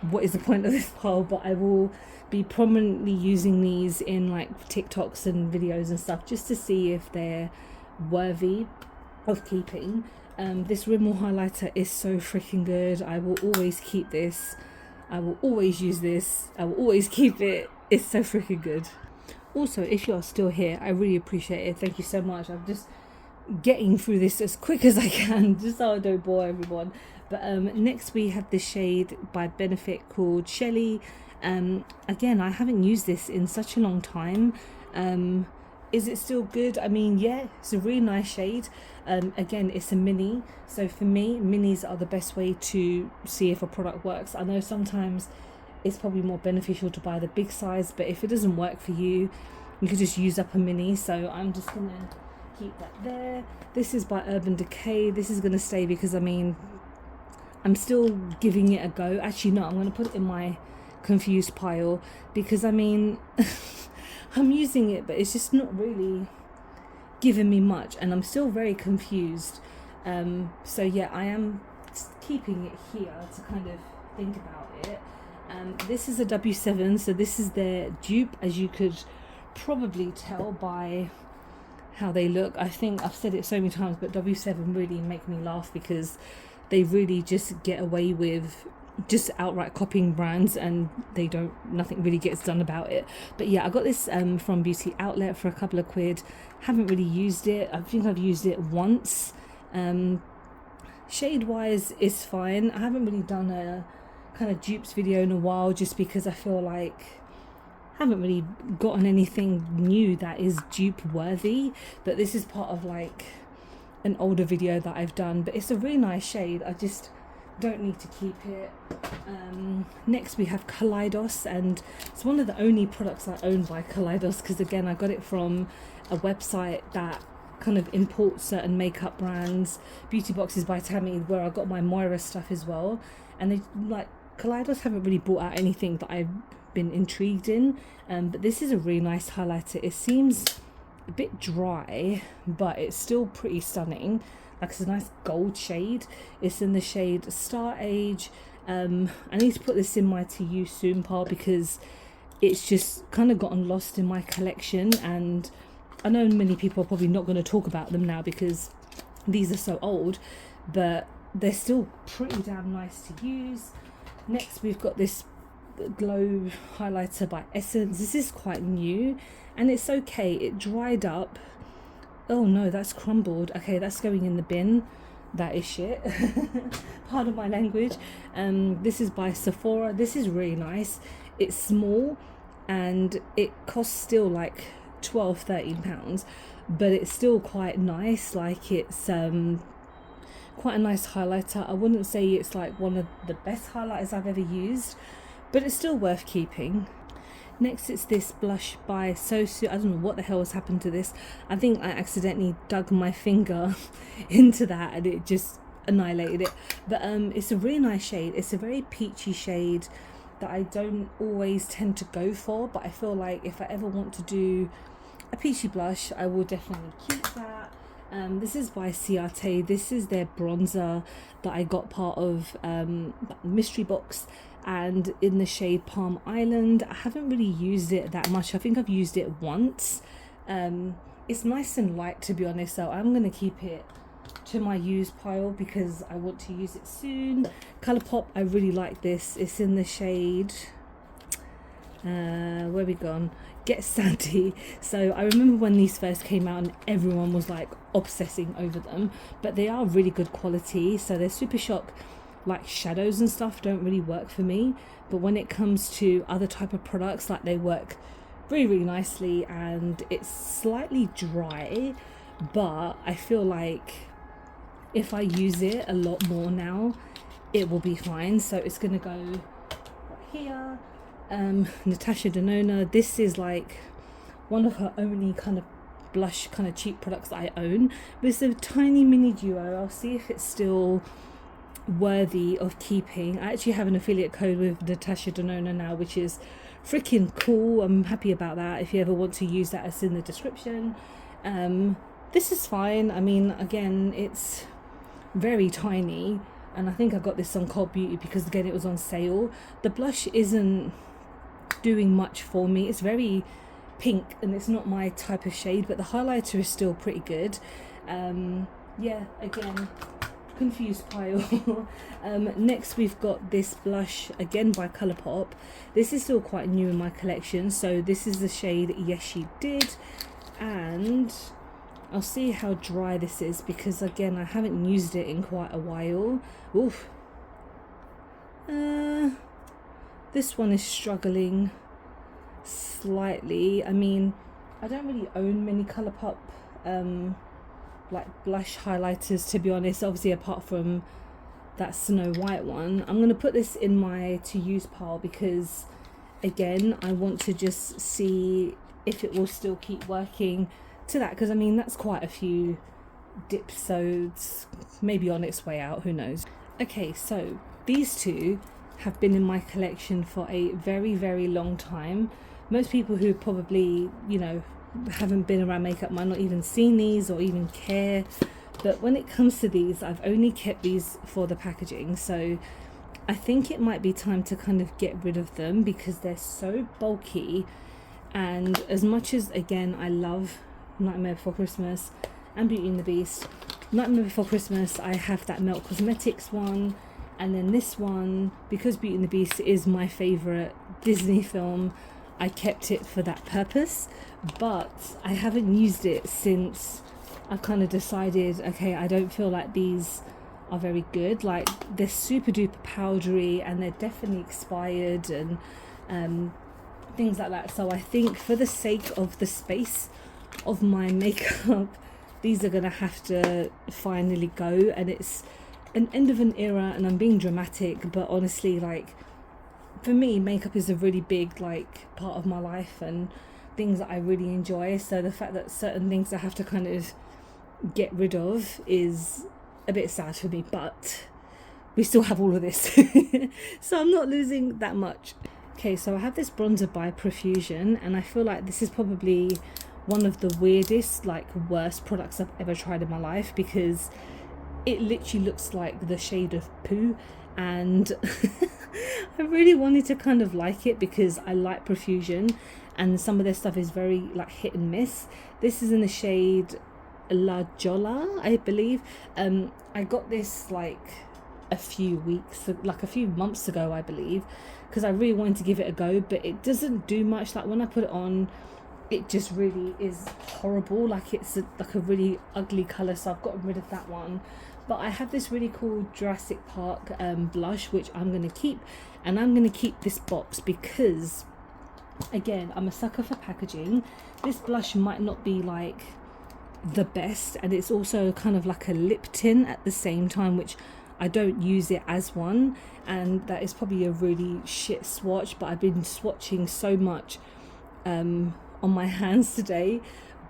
what is the point of this pile? But I will be prominently using these in like TikToks and videos and stuff just to see if they're worthy of keeping. This Rimmel highlighter is so freaking good. I will always keep this. I will always use this. I will always keep it. It's so freaking good. Also, if you're still here, I really appreciate it. Thank you so much. I'm just getting through this as quick as I can just so I don't bore everyone. But next we have this shade by Benefit called Shelly. Again, I haven't used this in such a long time. Is it still good? I mean, yeah, it's a really nice shade. Again, it's a mini, so for me, minis are the best way to see if a product works. I know sometimes it's probably more beneficial to buy the big size, but if it doesn't work for you, you could just use up a mini. So I'm just gonna keep that there. This is by Urban Decay. This is gonna stay because I mean, I'm still giving it a go. Actually, no, I'm gonna put it in my confused pile because I mean I'm using it, but it's just not really giving me much, and I'm still very confused. So yeah, I am keeping it here to kind of think about it. This is a W7, so this is their dupe, as you could probably tell by how they look. I think I've said it so many times, but W7 really make me laugh because they really just get away with just outright copying brands, and nothing really gets done about it. But yeah, I got this from Beauty Outlet for a couple of quid. Haven't really used it. I think I've used it once. Shade wise is fine. I haven't really done a kind of dupes video in a while just because I feel like I haven't really gotten anything new that is dupe worthy, but this is part of like an older video that I've done. But it's a really nice shade. I just don't need to keep it. Next we have Kaleidos, and it's one of the only products I own by Kaleidos because again I got it from a website that kind of imports certain makeup brands. Beauty Boxes by Tammy, where I got my Moira stuff as well, and they like Kaleidos haven't really brought out anything that I've been intrigued in, but this is a really nice highlighter. It seems a bit dry, but it's still pretty stunning. Like, it's a nice gold shade. It's in the shade Star Age. I need to put this in my to use soon pile because it's just kind of gotten lost in my collection, and I know many people are probably not going to talk about them now because these are so old, but they're still pretty damn nice to use. Next we've got this glow highlighter by Essence. This is quite new and it's okay. It dried up. Oh no, that's crumbled. Okay, that's going in the bin. That is shit. Pardon my language. This is by Sephora. This is really nice. It's small and it costs still like £12-13, but it's still quite nice. Like, it's quite a nice highlighter. I wouldn't say it's like one of the best highlighters I've ever used, but it's still worth keeping. Next it's this blush by Sosu. I don't know what the hell has happened to this. I think I accidentally dug my finger into that and it just annihilated it. But it's a really nice shade. It's a very peachy shade that I don't always tend to go for, but I feel like if I ever want to do a peachy blush, I will definitely keep that. This is by Ciate. This is their bronzer that I got part of mystery box, and in the shade Palm Island. I haven't really used it that much. I think I've used it once. It's nice and light, to be honest, so I'm going to keep it to my use pile because I want to use it soon. Colourpop, I really like this. It's in the shade where we gone, Get Sandy. So I remember when these first came out and everyone was like obsessing over them, but they are really good quality. So they're Super Shock, like shadows and stuff don't really work for me, but when it comes to other type of products, like they work really nicely. And it's slightly dry, but I feel like if I use it a lot more now, it will be fine. So it's gonna go right here. Natasha Denona, this is like one of her only kind of blush kind of cheap products that I own, but it's a tiny mini duo. I'll see if it's still worthy of keeping. I actually have an affiliate code with Natasha Denona now, which is freaking cool. I'm happy about that. If you ever want to use that, it's in the description. This is fine. I mean, again, it's very tiny, and I think I got this on Cold Beauty because again it was on sale. The blush isn't doing much for me. It's very pink and it's not my type of shade, but the highlighter is still pretty good. Yeah, again, confused pile. Next we've got this blush again by Colourpop. This is still quite new in my collection, so this is the shade Yes She Did, and I'll see how dry this is because again I haven't used it in quite a while. Oof. This one is struggling slightly. I mean, I don't really own many Colourpop like blush highlighters, to be honest, obviously apart from that Snow White one. I'm going to put this in my to use pile because again I want to just see if it will still keep working to that, because I mean that's quite a few dips, so it's maybe on its way out, who knows. Okay, so these two have been in my collection for a very, very long time. Most people who probably, you know, haven't been around makeup might not even seen these or even care, but when it comes to these, I've only kept these for the packaging, so I think it might be time to kind of get rid of them because they're so bulky. And as much as again I love Nightmare Before Christmas and Beauty and the Beast, Nightmare Before Christmas I have that Melt Cosmetics one, and then this one, because Beauty and the Beast is my favourite Disney film, I kept it for that purpose, but I haven't used it since I've kind of decided, okay, I don't feel like these are very good. Like, they're super duper powdery and they're definitely expired and things like that. So I think for the sake of the space of my makeup, these are gonna have to finally go. And it's an end of an era, and I'm being dramatic, but honestly, like, for me, makeup is a really big like part of my life and things that I really enjoy. So the fact that certain things I have to kind of get rid of is a bit sad for me, but we still have all of this. So I'm not losing that much. Okay, so I have this bronzer by Profusion, and I feel like this is probably one of the weirdest, like worst products I've ever tried in my life, because it literally looks like the shade of poo, and I really wanted to kind of like it because I like Profusion and some of their stuff is very like hit and miss. This is in the shade La Jolla, I believe. I got this like a few months ago, I believe, because I really wanted to give it a go, but it doesn't do much. Like when I put it on, it just really is horrible. Like it's like a really ugly color, so I've gotten rid of that one. But I have this really cool Jurassic Park blush, which I'm going to keep. And I'm going to keep this box because, again, I'm a sucker for packaging. This blush might not be like the best, and it's also kind of like a lip tint at the same time, which I don't use it as one, and that is probably a really shit swatch, but I've been swatching so much on my hands today.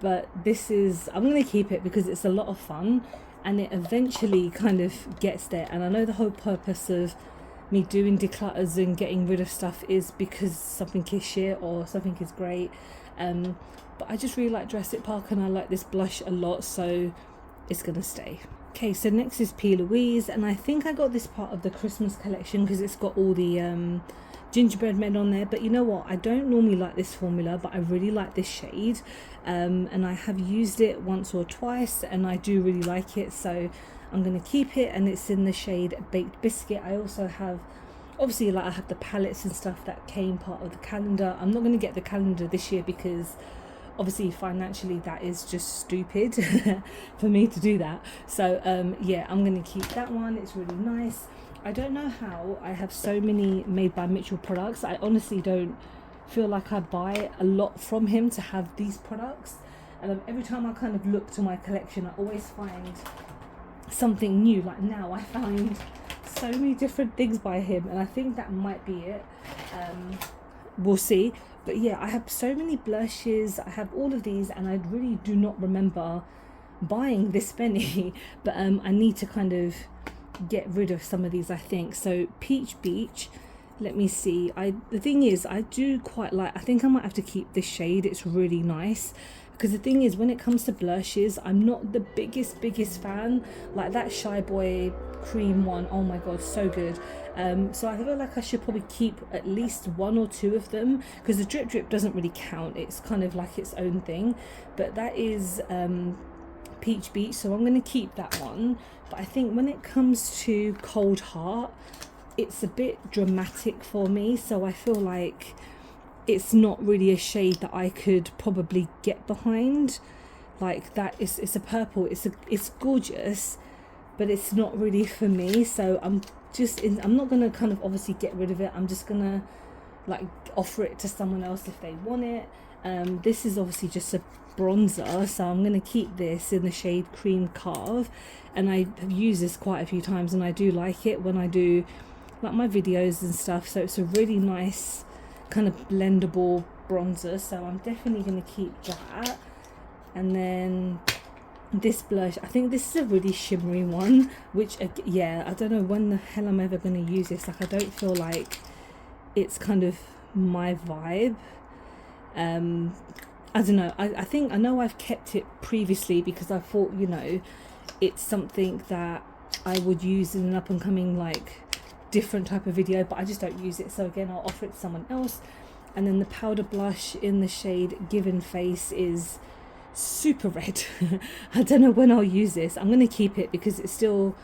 But this is, I'm going to keep it because it's a lot of fun, and it eventually kind of gets there. And I know the whole purpose of me doing declutters and getting rid of stuff is because something is shit or something is great, but I just really like Jurassic Park, and I like this blush a lot, so it's gonna stay. Okay, so next is P. Louise, and I think I got this part of the Christmas collection because it's got all the gingerbread men on there. But you know what, I don't normally like this formula, but I really like this shade, and I have used it once or twice, and I do really like it, so I'm going to keep it. And it's in the shade Baked Biscuit. I also have, obviously, like I have the palettes and stuff that came part of the calendar. I'm not going to get the calendar this year because obviously financially that is just stupid for me to do that. So yeah, I'm going to keep that one. It's really nice. I don't know how I have so many Made by Mitchell products. I honestly don't feel like I buy a lot from him to have these products. And every time I kind of look to my collection, I always find something new. Like now I found so many different things by him, and I think that might be it. We'll see. But yeah, I have so many blushes, I have all of these, and I really do not remember buying this many. But I need to kind of get rid of some of these, I think. So Peach Beach, let me see. The thing is, I do quite like, I think I might have to keep this shade. It's really nice. Because the thing is, when it comes to blushes, I'm not the biggest fan. Like that Shy Boy cream one, oh my god, so good. So I feel like I should probably keep at least one or two of them, because the drip doesn't really count. It's kind of like its own thing. But that is Peach Beach, so I'm going to keep that one. But I think when it comes to Cold Heart, it's a bit dramatic for me, so I feel like it's not really a shade that I could probably get behind. Like that is, it's a purple, it's gorgeous, but it's not really for me. So I'm not gonna kind of obviously get rid of it. I'm just gonna like offer it to someone else if they want it. This is obviously just a bronzer, so I'm gonna keep this in the shade Cream Carve, and I have used this quite a few times, and I do like it when I do like my videos and stuff. So it's a really nice kind of blendable bronzer, so I'm definitely going to keep that. And then this blush, I think this is a really shimmery one, which yeah, I don't know when the hell I'm ever going to use this. Like I don't feel like it's kind of my vibe. I don't know, I think I know I've kept it previously because I thought, you know, it's something that I would use in an up and coming like different type of video, but I just don't use it. So again, I'll offer it to someone else. And then the powder blush in the shade Given Face is super red. I don't know when I'll use this. I'm going to keep it because it's still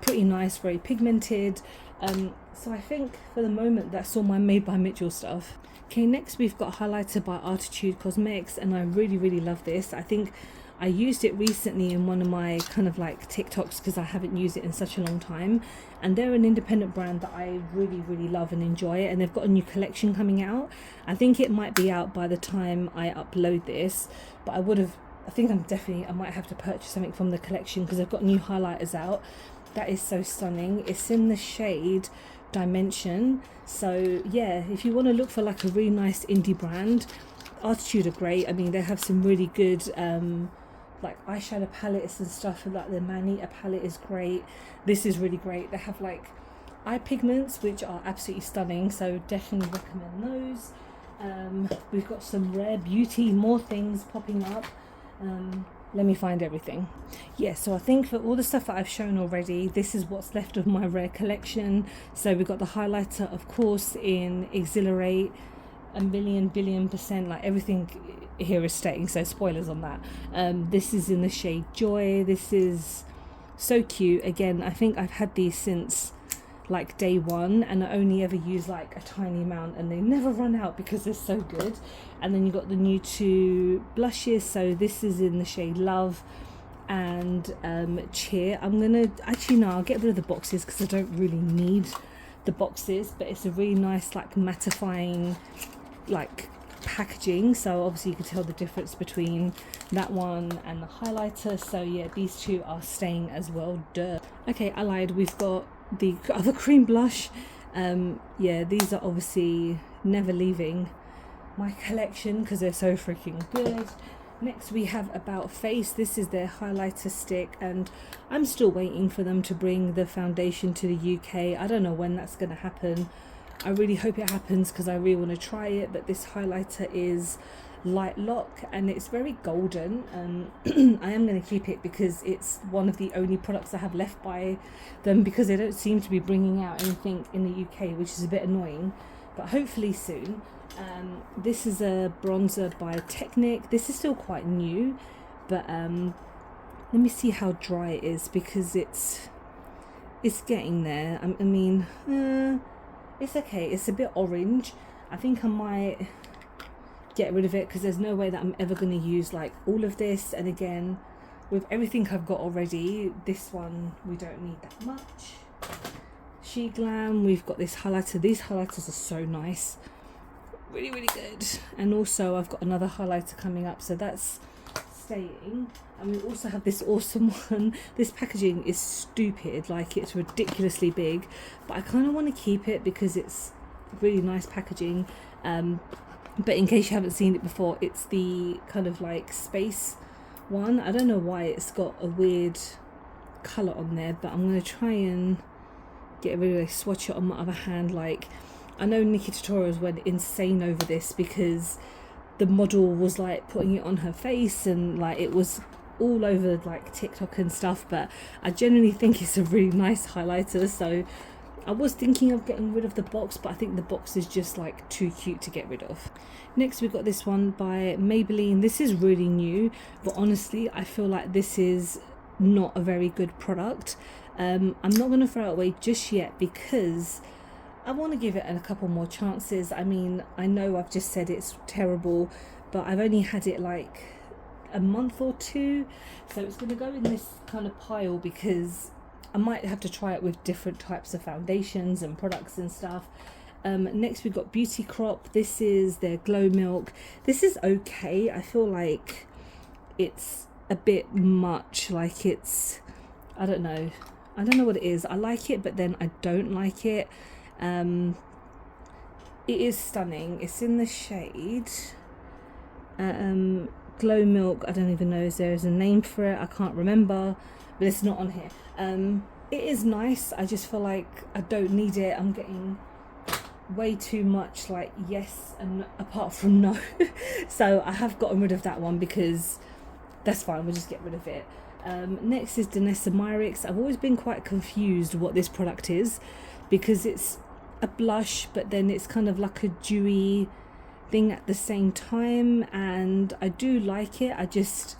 pretty nice, very pigmented. So I think for the moment that's all my Made by Mitchell stuff. Okay, next we've got highlighter by Artitude Cosmetics, and I really love this. I think I used it recently in one of my kind of like TikToks because I haven't used it in such a long time, and they're an independent brand that I really love and enjoy, and they've got a new collection coming out. I think it might be out by the time I upload this, but I might have to purchase something from the collection because they've got new highlighters out. That is so stunning. It's in the shade Dimension. So yeah, if you want to look for like a really nice indie brand, Artitude are great. I mean, they have some really good like eyeshadow palettes and stuff, and like the Manita palette is great. This is really great. They have like eye pigments which are absolutely stunning, so definitely recommend those. We've got some Rare Beauty, more things popping up. Let me find everything. Yeah, so I think for all the stuff that I've shown already, this is what's left of my Rare collection. So we've got the highlighter, of course, in Exhilarate, a billion%, like everything here is staying, so spoilers on that. This is in the shade Joy. This is so cute. Again, I think I've had these since like day one, and I only ever use like a tiny amount, and they never run out because they're so good. And then you got the new two blushes. So this is in the shade Love and Cheer. I'm gonna actually, no, I'll get rid of the boxes because I don't really need the boxes, but it's a really nice like mattifying like packaging, so obviously you can tell the difference between that one and the highlighter. So yeah, these two are staying as well. Duh. Okay, I lied, we've got the other cream blush. Yeah, these are obviously never leaving my collection because they're so freaking good. Next we have About Face. This is their highlighter stick, and I'm still waiting for them to bring the foundation to the UK. I don't know when that's going to happen. I really hope it happens because I really want to try it. But this highlighter is Light Lock and it's very golden. I am going to keep it because it's one of the only products I have left by them, because they don't seem to be bringing out anything in the UK, which is a bit annoying, but hopefully soon. This is a bronzer by Technic. This is still quite new, but let me see how dry it is, because it's getting there. I mean, it's okay. It's a bit orange. I think I might get rid of it because there's no way that I'm ever going to use like all of this. And again, with everything I've got already, this one we don't need that much. She Glam, we've got this highlighter. These highlighters are so nice, really good. And also I've got another highlighter coming up, so that's staying. And we also have this awesome one. This packaging is stupid, like it's ridiculously big, but I kind of want to keep it because it's really nice packaging. But in case you haven't seen it before, it's the kind of like space one. I don't know why it's got a weird colour on there, but I'm going to try and get rid of it, swatch it on my other hand. Like, I know Nikki Tutorials went insane over this because the model was like putting it on her face and like it was all over like TikTok and stuff, but I genuinely think it's a really nice highlighter. So I was thinking of getting rid of the box, but I think the box is just like too cute to get rid of. Next we've got this one by Maybelline. This is really new, but honestly I feel like this is not a very good product. I'm not going to throw it away just yet because I want to give it a couple more chances. I mean, I know I've just said it's terrible, but I've only had it like a month or two, so it's going to go in this kind of pile because I might have to try it with different types of foundations and products and stuff. Next we've got Beauty Crop. This is their Glow Milk. This is okay. I feel like it's a bit much, like it's, I don't know what it is. I like it, but then I don't like it. It is stunning. It's in the shade Glow Milk. I don't even know if there is a name for it. I can't remember, but it's not on here. It is nice. I just feel like I don't need it. I'm getting way too much like yes and apart from no. So I have gotten rid of that one because that's fine. We'll just get rid of it. Next is Danessa Myricks. I've always been quite confused what this product is because it's a blush, but then it's kind of like a dewy thing at the same time, and I do like it. I just,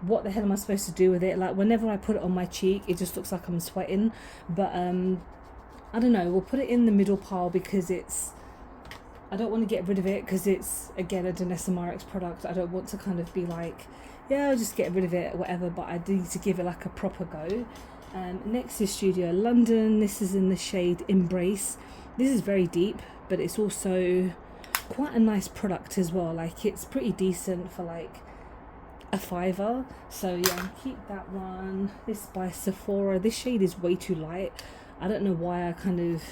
what the hell am I supposed to do with it? Like whenever I put it on my cheek, it just looks like I'm sweating. But I don't know, we'll put it in the middle pile because it's, I don't want to get rid of it because it's again a Danessa Myricks product. I don't want to kind of be like, yeah, I'll just get rid of it or whatever, but I need to give it like a proper go. Next is Studio London. This is in the shade Embrace. This is very deep, but it's also quite a nice product as well. Like it's pretty decent for like a £5. So yeah, keep that one. This by Sephora. This shade is way too light. I don't know why I kind of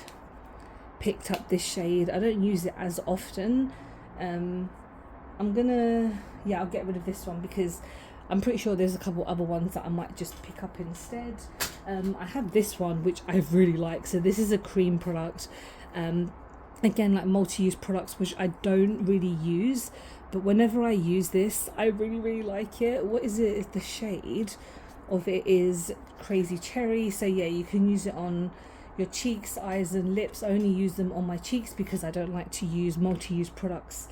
picked up this shade. I don't use it as often. I'll get rid of this one because I'm pretty sure there's a couple other ones that I might just pick up instead. I have this one which I really like. So this is a cream product. Again, like multi-use products which I don't really use, but whenever I use this I really like it. What is it? The shade of it is Crazy Cherry. So yeah, you can use it on your cheeks, eyes and lips. I only use them on my cheeks because I don't like to use multi-use products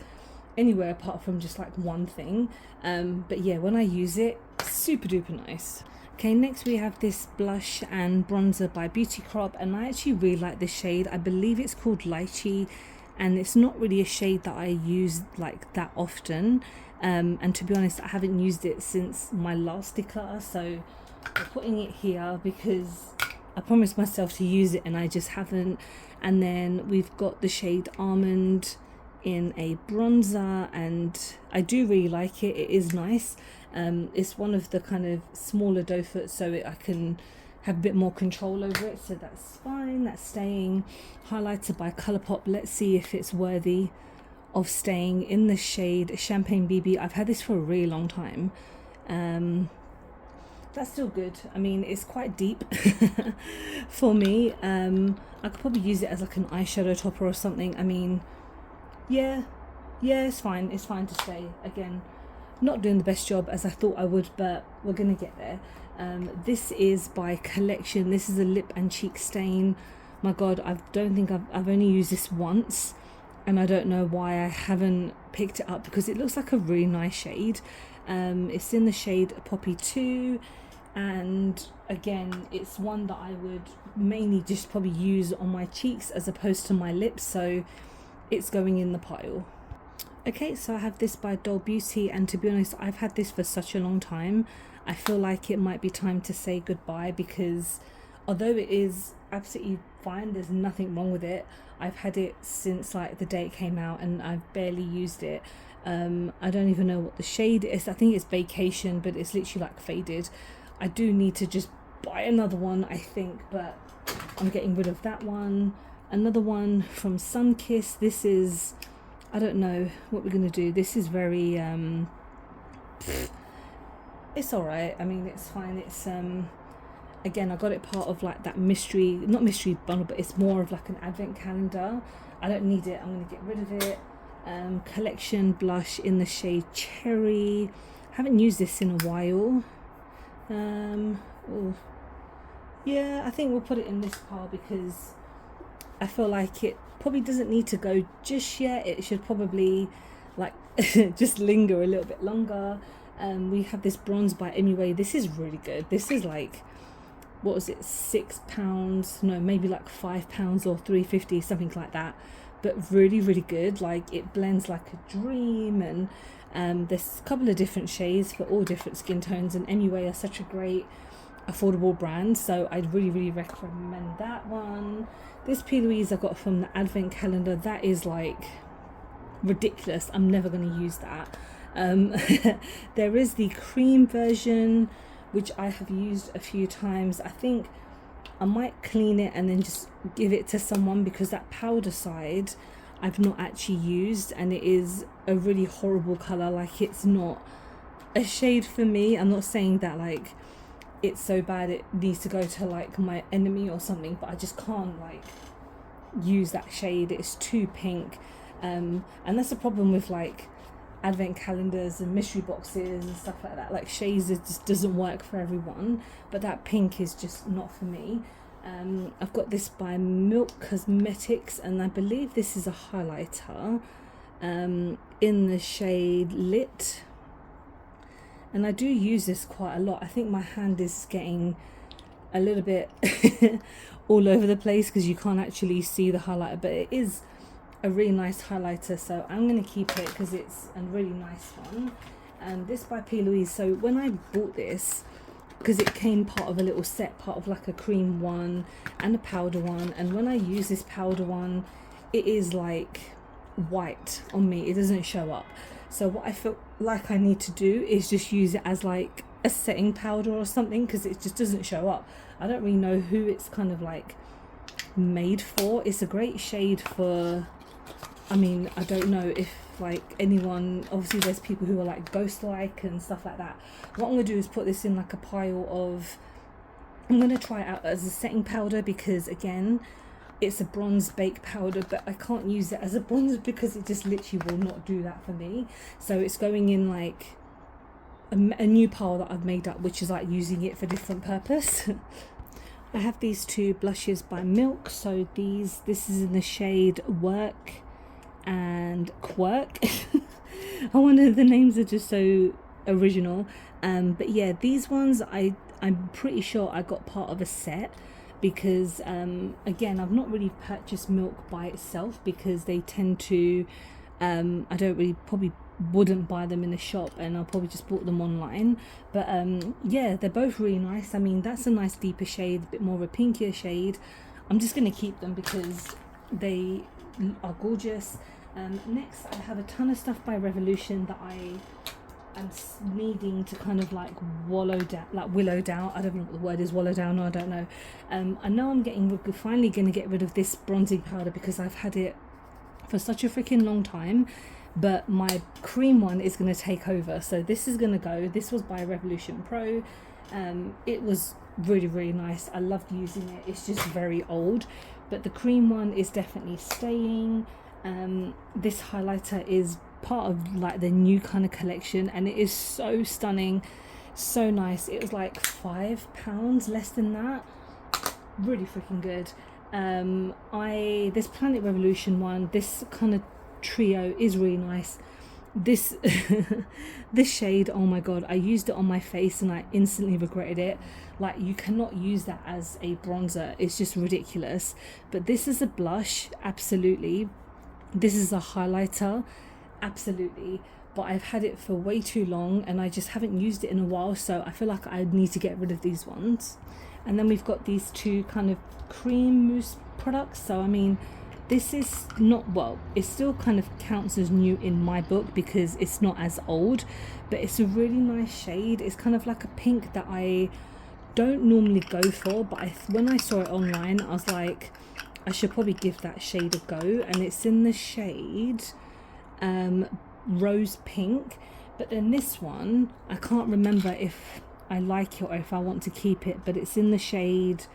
anywhere apart from just like one thing. But yeah, when I use it, super duper nice. Okay, next we have this blush and bronzer by Beauty Crop, and I actually really like this shade. I believe it's called Lychee, and it's not really a shade that I use like that often. And to be honest, I haven't used it since my last declutter, so I'm putting it here because I promised myself to use it and I just haven't. And then we've got the shade Almond in a bronzer, and I do really like it. It is nice. It's one of the kind of smaller doe foot, so I can have a bit more control over it, so that's fine. That's staying. Highlighter by Colourpop. Let's see if it's worthy of staying in the shade Champagne BB. I've had this for a really long time. That's still good. I mean, it's quite deep for me. I could probably use it as like an eyeshadow topper or something. I mean, yeah, it's fine. It's fine to stay. Again, not doing the best job as I thought I would, but we're gonna get there. This is by Collection. This is a lip and cheek stain. My God, I don't think I've only used this once, and I don't know why I haven't picked it up, because it looks like a really nice shade. It's in the shade Poppy 2, and again, it's one that I would mainly just probably use on my cheeks as opposed to my lips, so it's going in the pile. Okay, so I have this by Doll Beauty, and to be honest, I've had this for such a long time. I feel like it might be time to say goodbye, because although it is absolutely fine, there's nothing wrong with it. I've had it since like the day it came out, and I've barely used it. I don't even know what the shade is. I think it's Vacation, but it's literally like faded. I do need to just buy another one, I think, but I'm getting rid of that one. Another one from Sunkissed. This is, I don't know what we're gonna do. This is very it's alright. I mean, it's fine. It's again, I got it part of like that not mystery bundle, but it's more of like an advent calendar. I don't need it. I'm gonna get rid of it. Collection blush in the shade Cherry. Haven't used this in a while. Yeah, I think we'll put it in this pile, because I feel like it probably doesn't need to go just yet. It should probably like just linger a little bit longer. We have this bronze by Ewok. This is really good. This is like, what was it, £6? No, maybe like £5 or £3.50, something like that. But really, really good. Like, it blends like a dream, and there's a couple of different shades for all different skin tones, and Ewok are such a great affordable brand, so I'd really, really recommend that one. This P. Louise I got from the advent calendar. That is like ridiculous. I'm never going to use that. There is the cream version, which I have used a few times. I think I might clean it and then just give it to someone, because that powder side I've not actually used, and it is a really horrible color. Like, it's not a shade for me. I'm not saying that like it's so bad it needs to go to like my enemy or something, but I just can't like use that shade. It's too pink, and that's the problem with like advent calendars and mystery boxes and stuff like that. Like, shades, it just doesn't work for everyone, but that pink is just not for me. I've got this by Milk Cosmetics, and I believe this is a highlighter in the shade Lit, and I do use this quite a lot. I think my hand is getting a little bit all over the place because you can't actually see the highlighter, but it is a really nice highlighter, so I'm going to keep it because it's a really nice one. And this by P. Louise. So when I bought this, because it came part of a little set, part of like a cream one and a powder one, and when I use this powder one, it is like white on me. It doesn't show up. So what I feel like I need to do is just use it as like a setting powder or something, because it just doesn't show up. I don't really know who it's kind of like made for. It's a great shade for, I mean, I don't know if like anyone, obviously there's people who are like ghost like and stuff like that. What I'm gonna do is put this in like a pile of, I'm gonna try it out as a setting powder, because again, it's a bronze bake powder, but I can't use it as a bronze because it just literally will not do that for me. So it's going in like a new pile that I've made up, which is like using it for different purpose. I have these two blushes by Milk. So this is in the shade Work and Quirk. I wonder, the names are just so original. But yeah, these ones I'm pretty sure I got part of a set, because again, I've not really purchased Milk by itself because they tend to I don't really, probably wouldn't buy them in the shop, and I'll probably just bought them online. But yeah, they're both really nice. I mean, that's a nice deeper shade, a bit more of a pinkier shade. I'm just going to keep them because they are gorgeous. Next I have a ton of stuff by Revolution that I am needing to kind of like willow down. I don't know what the word is, wallow down, or I don't know. I know I'm finally going to get rid of this bronzing powder because I've had it for such a freaking long time, but my cream one is going to take over. So this is going to go. This was by Revolution Pro. It was really, really nice. I loved using it. It's just very old, but the cream one is definitely staying. This highlighter is part of like the new kind of collection, and it is so stunning, so nice. It was like £5, less than that. Really freaking good. This Planet Revolution one, this kind of trio is really nice. This this shade, oh my god, I used it on my face and I instantly regretted it. Like, you cannot use that as a bronzer, it's just ridiculous. But this is a blush, absolutely. This is a highlighter, absolutely. But I've had it for way too long and I just haven't used it in a while, so I feel like I need to get rid of these ones. And then we've got these two kind of cream mousse products. So I mean, this is not, well, it still kind of counts as new in my book because it's not as old, but it's a really nice shade. It's kind of like a pink that I don't normally go for, but when I saw it online, I was like, I should probably give that shade a go. And it's in the shade rose pink. But then this one, I can't remember if I like it or if I want to keep it, but it's in the shade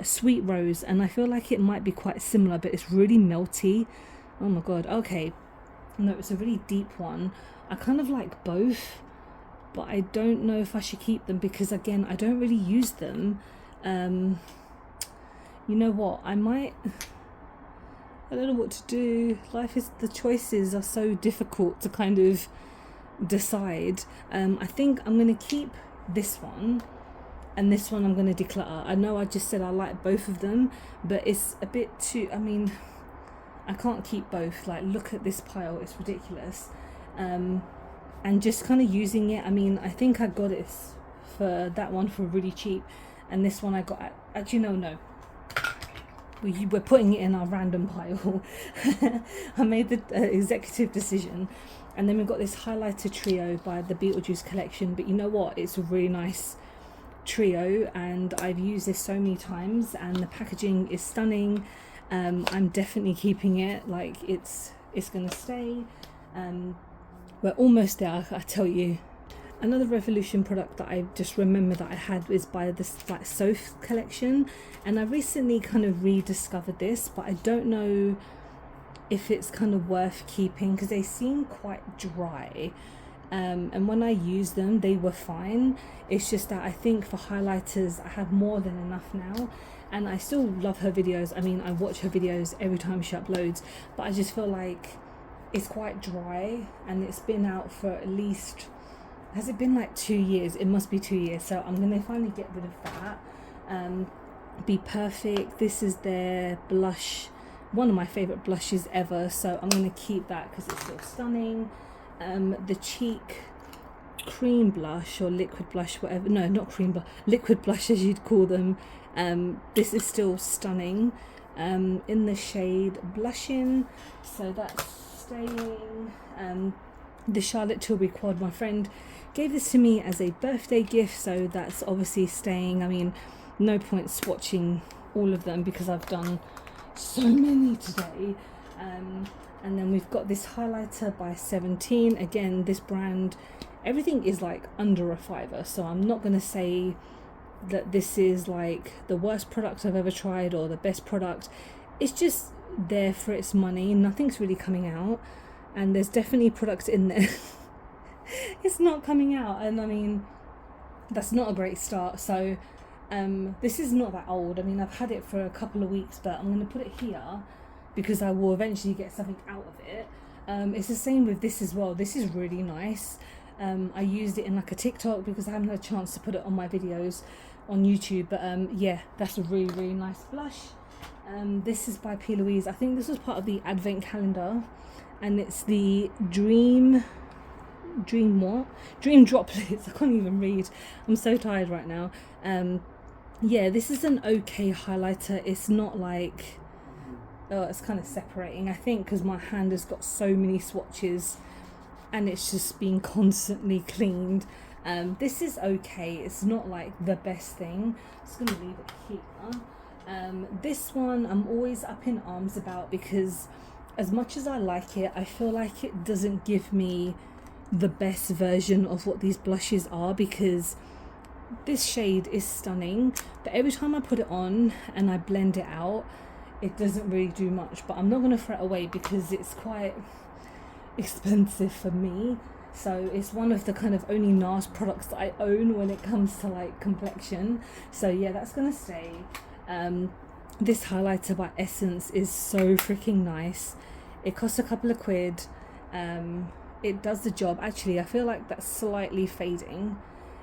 sweet rose, and I feel like it might be quite similar, but it's really melty. Oh my god. Okay, no, it's a really deep one. I kind of like both, but I don't know if I should keep them because, again, I don't really use them. You know what, I don't know what to do. The choices are so difficult to kind of decide. I think I'm going to keep this one, and this one I'm going to declutter. I know I just said I like both of them, but it's a bit too, I mean, I can't keep both. Like, look at this pile, it's ridiculous. And just kind of using it, I mean, I think I got it for that one for really cheap, and this one I got at, actually no, we're putting it in our random pile. I made the executive decision. And then we've got this highlighter trio by the Beetlejuice collection, but you know what, it's a really nice trio and I've used this so many times and the packaging is stunning. I'm definitely keeping it. Like, it's gonna stay. We're almost there, I tell you. Another Revolution product that I just remember that I had is by this like Soph collection, and I recently kind of rediscovered this, but I don't know if it's kind of worth keeping because they seem quite dry. And when I used them, they were fine. It's just that I think for highlighters I have more than enough now, and I still love her videos. I mean, I watch her videos every time she uploads, but I just feel like it's quite dry, and it's been out for at least, has it been like 2 years? It must be 2 years. So I'm gonna finally get rid of that. Be Perfect, this is their blush, one of my favorite blushes ever, so I'm gonna keep that because it's still stunning. The cheek cream blush or liquid blush, whatever, no, not cream blush, liquid blush as you'd call them. This is still stunning, in the shade Blushing, so that's staying. The Charlotte Tilbury quad, my friend gave this to me as a birthday gift, so that's obviously staying. I mean, no point swatching all of them because I've done so many today. And then we've got this highlighter by 17. Again, this brand, everything is like under a £5, so I'm not going to say that this is like the worst product I've ever tried or the best product. It's just there for its money. Nothing's really coming out, and there's definitely products in there it's not coming out, and I mean, that's not a great start. So this is not that old. I mean, I've had it for a couple of weeks, but I'm going to put it here because I will eventually get something out of it. It's the same with this as well. This is really nice. I used it in like a TikTok because I haven't had a chance to put it on my videos on YouTube, but yeah, that's a really, really nice blush. This is by P. Louise. I think this was part of the advent calendar, and it's the Dream Droplets. I can't even read, I'm so tired right now. Yeah, this is an okay highlighter. It's not like Oh, it's kind of separating, I think, because my hand has got so many swatches and it's just being constantly cleaned. This is okay, it's not like the best thing. I'm just gonna leave it here. This one I'm always up in arms about, because as much as I like it, I feel like it doesn't give me the best version of what these blushes are, because this shade is stunning, but every time I put it on and I blend it out, it doesn't really do much. But I'm not going to throw it away because it's quite expensive for me. So it's one of the kind of only NARS products that I own when it comes to like complexion. So yeah, that's going to stay. This highlighter by Essence is so freaking nice. It costs a couple of quid. It does the job. Actually, I feel like that's slightly fading.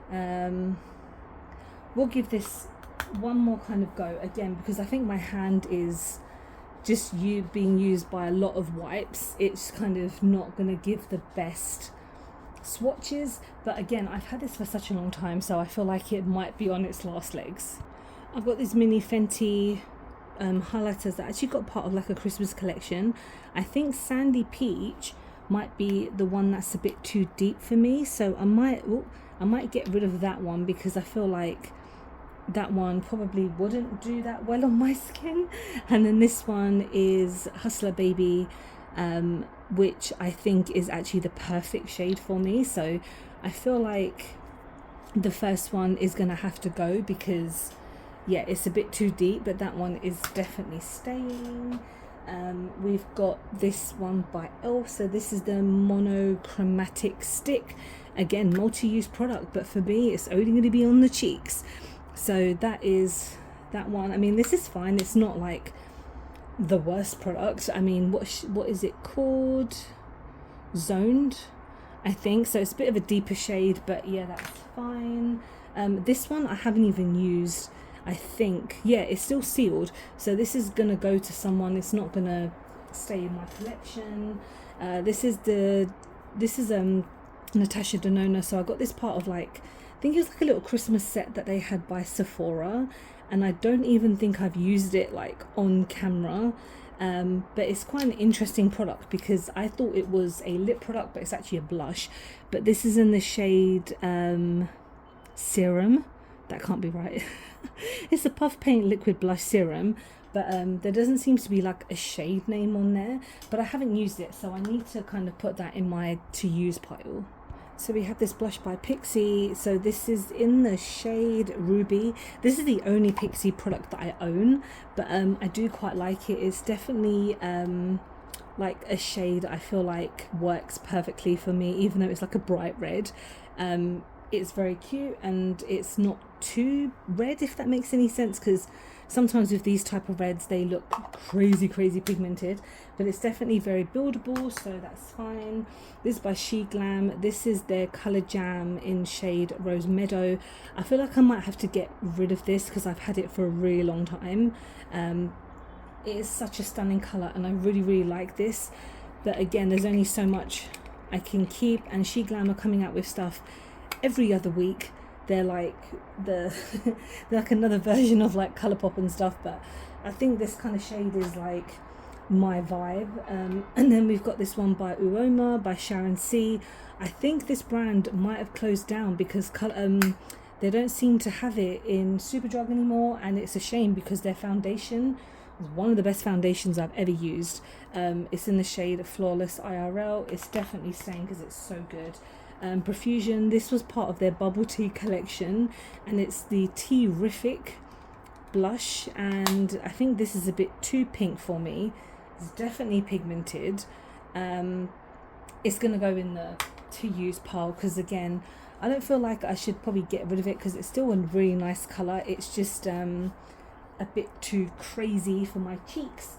We'll give this one more kind of go again, because I think my hand is just being used by a lot of wipes. It's kind of not going to give the best swatches, but again, I've had this for such a long time, so I feel like it might be on its last legs. I've got these mini Fenty highlighters that actually got part of like a Christmas collection. I think Sandy Peach might be the one that's a bit too deep for me, so I might get rid of that one, because I feel like that one probably wouldn't do that well on my skin. And then this one is Hustler Baby, which I think is actually the perfect shade for me. So I feel like the first one is gonna have to go, because yeah, it's a bit too deep, but that one is definitely staying. We've got this one by Elf, so this is the monochromatic stick. Again, multi-use product, but for me it's only going to be on the cheeks. So that is that one. I mean, this is fine, it's not like the worst product. I mean, what is it called? Zoned, I think. So it's a bit of a deeper shade, but yeah, that's fine. This one I haven't even used. I think, yeah, it's still sealed, so this is gonna go to someone. It's not gonna stay in my collection. This is Natasha Denona. So I got this part of like, I think it was like a little Christmas set that they had by Sephora, and I don't even think I've used it like on camera. But it's quite an interesting product, because I thought it was a lip product, but it's actually a blush. But this is in the shade Serum. That can't be right. It's a Puff Paint Liquid Blush Serum, but there doesn't seem to be like a shade name on there, but I haven't used it, so I need to kind of put that in my to use pile. So we have this blush by Pixi. So this is in the shade Ruby. This is the only Pixi product that I own, but I do quite like it. It's definitely like a shade I feel like works perfectly for me, even though it's like a bright red. It's very cute, and it's not too red, if that makes any sense, because sometimes with these type of reds they look crazy pigmented, but it's definitely very buildable, so that's fine. This is by She Glam. This is their Color Jam in shade Rose Meadow. I feel like I might have to get rid of this because I've had it for a really long time. It is such a stunning color, and I really like this, but again, there's only so much I can keep, and She Glam are coming out with stuff every other week. They're like they're like another version of like Colourpop and stuff, but I think this kind of shade is like my vibe. And then we've got this one by Uoma by Sharon C. I think this brand might have closed down because they don't seem to have it in Superdrug anymore, and it's a shame because their foundation was one of the best foundations I've ever used. It's in the shade Flawless IRL. It's definitely staying because it's so good. Profusion, this was part of their bubble tea collection, and it's the Tea-rific blush, and I think this is a bit too pink for me. It's definitely pigmented. It's gonna go in the to use pile, because again, I don't feel like I should probably get rid of it because it's still a really nice color. It's just a bit too crazy for my cheeks.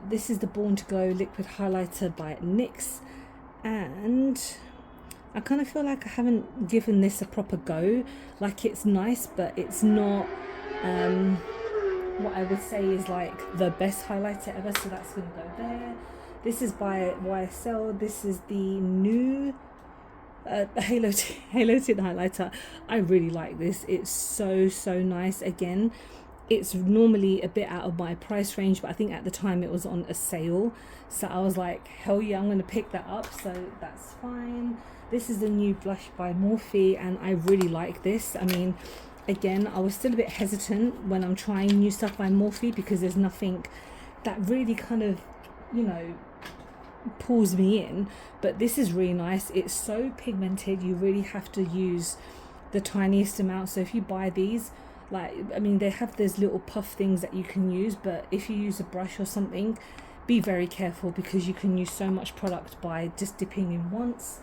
This is the Born to Glow liquid highlighter by NYX, and I kind of feel like I haven't given this a proper go. Like, it's nice, but it's not what I would say is like the best highlighter ever, so that's gonna go there. This is by YSL. This is the new Halo Tint highlighter. I really like this. It's so nice. Again, it's normally a bit out of my price range, but I think at the time it was on a sale, so I was like, hell yeah, I'm going to pick that up, so that's fine. This is the new blush by Morphe, and I really like this. I mean, again, I was still a bit hesitant when I'm trying new stuff by Morphe because there's nothing that really kind of, you know, pulls me in, but this is really nice. It's so pigmented, you really have to use the tiniest amount. So if you buy these, like, I mean, they have those little puff things that you can use, but if you use a brush or something, be very careful because you can use so much product by just dipping in once.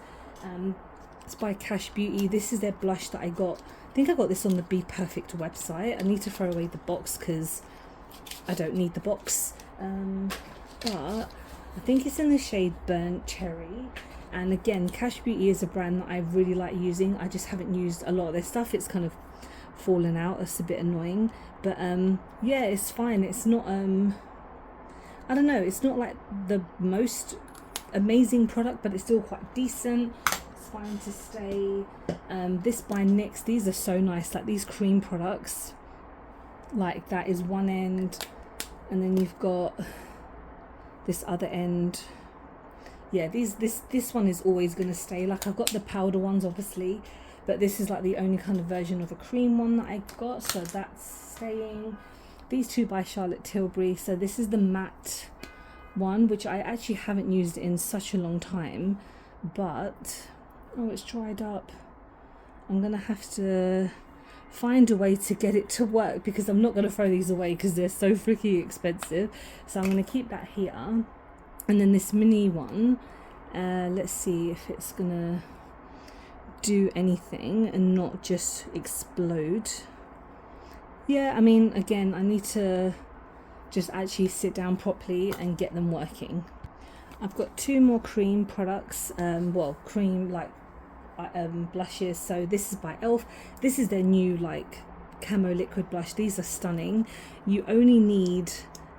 It's by Cash Beauty. This is their blush that I got. I think I got this on the Be Perfect website. I need to throw away the box because I don't need the box, but I think it's in the shade Burnt Cherry. And again, Cash Beauty is a brand that I really like using. I just haven't used a lot of their stuff. It's kind of fallen out. It's a bit annoying, but yeah, it's fine. It's not I don't know, it's not like the most amazing product, but it's still quite decent. It's fine to stay. This by NYX, these are so nice, like these cream products, like that is one end, and then you've got this other end. Yeah, this one is always going to stay. Like, I've got the powder ones obviously, but this is like the only kind of version of a cream one that I got, so that's staying. These two by Charlotte Tilbury. So this is the matte one, which I actually haven't used in such a long time, but oh, it's dried up. I'm gonna have to find a way to get it to work because I'm not going to throw these away because they're so freaking expensive. So I'm going to keep that here. And then this mini one, let's see if it's gonna do anything and not just explode. Yeah, I mean, again, I need to just actually sit down properly and get them working. I've got two more cream products, well, cream like blushes. So this is by Elf. This is their new like camo liquid blush. These are stunning. You only need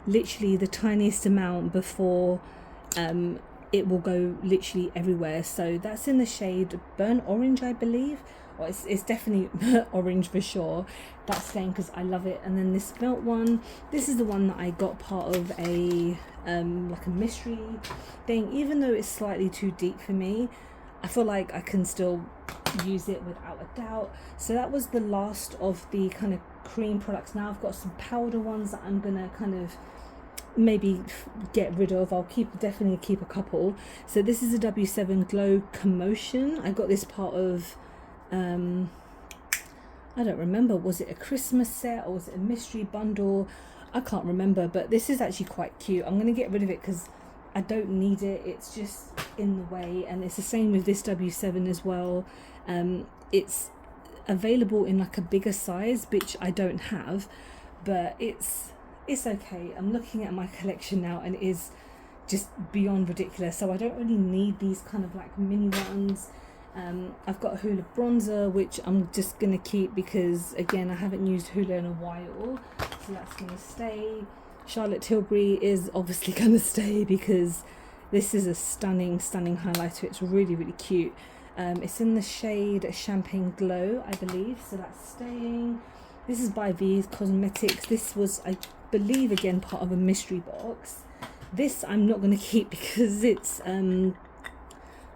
literally the tiniest amount before it will go literally everywhere. So that's in the shade Burnt Orange, I believe. Well, it's definitely orange for sure. That's staying because I love it. And then this Melt one, this is the one that I got part of a like a mystery thing. Even though it's slightly too deep for me, I feel like I can still use it without a doubt. So that was the last of the kind of cream products. Now I've got some powder ones that I'm gonna kind of maybe get rid of. I'll definitely keep a couple. So this is a W7 Glow Commotion. I got this part of I don't remember, was it a Christmas set or was it a mystery bundle? I can't remember, but this is actually quite cute. I'm gonna get rid of it because I don't need it. It's just in the way. And it's the same with this W7 as well. It's available in like a bigger size, which I don't have, but it's okay. I'm looking at my collection now and it is just beyond ridiculous. So I don't really need these kind of like mini ones. I've got a Huda bronzer, which I'm just gonna keep because again I haven't used Huda in a while, so that's gonna stay. Charlotte Tilbury is obviously gonna stay because this is a stunning highlighter. It's really cute. It's in the shade Champagne Glow, I believe, so that's staying. This is by V's Cosmetics. This was, I believe, again part of a mystery box. This I'm not going to keep because it's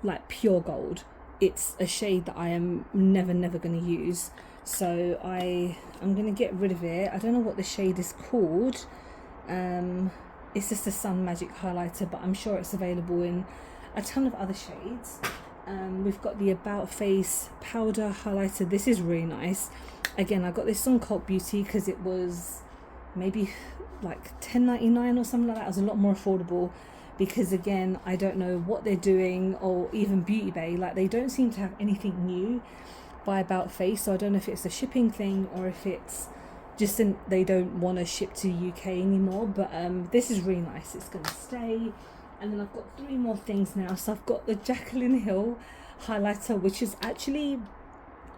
like pure gold. It's a shade that I am never going to use, so I'm going to get rid of it. I don't know what the shade is called. It's just a Sun Magic highlighter, but I'm sure it's available in a ton of other shades. We've got the About Face powder highlighter. This is really nice. Again, I got this on Cult Beauty because it was maybe like $10.99 or something like that. It was a lot more affordable because again, I don't know what they're doing, or even Beauty Bay, like they don't seem to have anything new by About Face. So I don't know if it's a shipping thing or if it's just they don't want to ship to UK anymore, but this is really nice. It's going to stay. And then I've got three more things now. So I've got the Jaclyn Hill highlighter, which is actually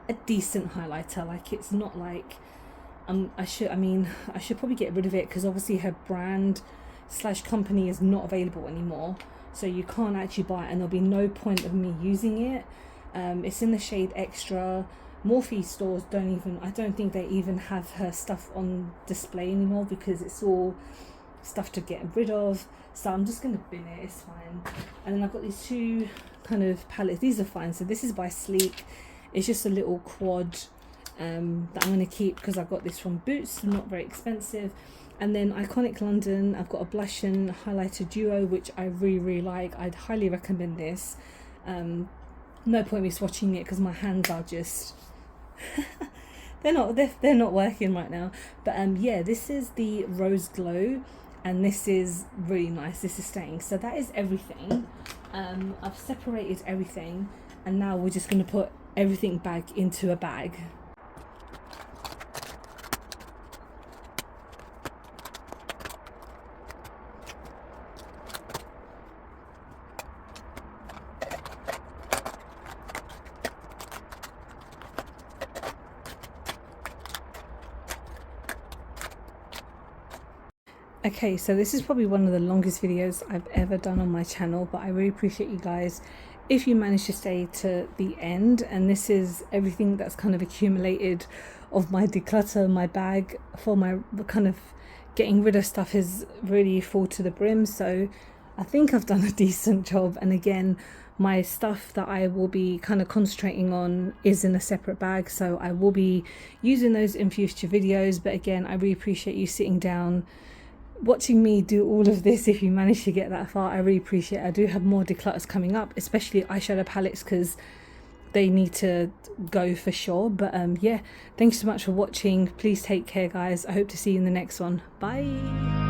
a decent highlighter. Like, it's not like I should probably get rid of it because obviously her brand / company is not available anymore, so you can't actually buy it and there'll be no point of me using it. It's in the shade Extra. Morphe stores don't even, I don't think they even have her stuff on display anymore because it's all stuff to get rid of. So I'm just going to bin it, it's fine. And then I've got these two kind of palettes. These are fine. So this is by Sleek. It's just a little quad that I'm going to keep because I got this from Boots, not very expensive. And then Iconic London, I've got a blush and highlighter duo, which I really like. I'd highly recommend this. No point me swatching it because my hands are just they're not working right now. But yeah, this is the Rose Glow, and this is really nice. This is staying. So that is everything. I've separated everything, and now we're just going to put everything back into a bag. Okay, so this is probably one of the longest videos I've ever done on my channel, but I really appreciate you guys if you manage to stay to the end. And this is everything that's kind of accumulated of my declutter. My bag for my kind of getting rid of stuff is really full to the brim, so I think I've done a decent job. And again, my stuff that I will be kind of concentrating on is in a separate bag, so I will be using those in future videos. But again, I really appreciate you sitting down watching me do all of this. If you manage to get that far, I really appreciate it. I do have more declutters coming up, especially eyeshadow palettes, because they need to go for sure. But yeah, thanks so much for watching. Please take care, guys. I hope to see you in the next one. Bye.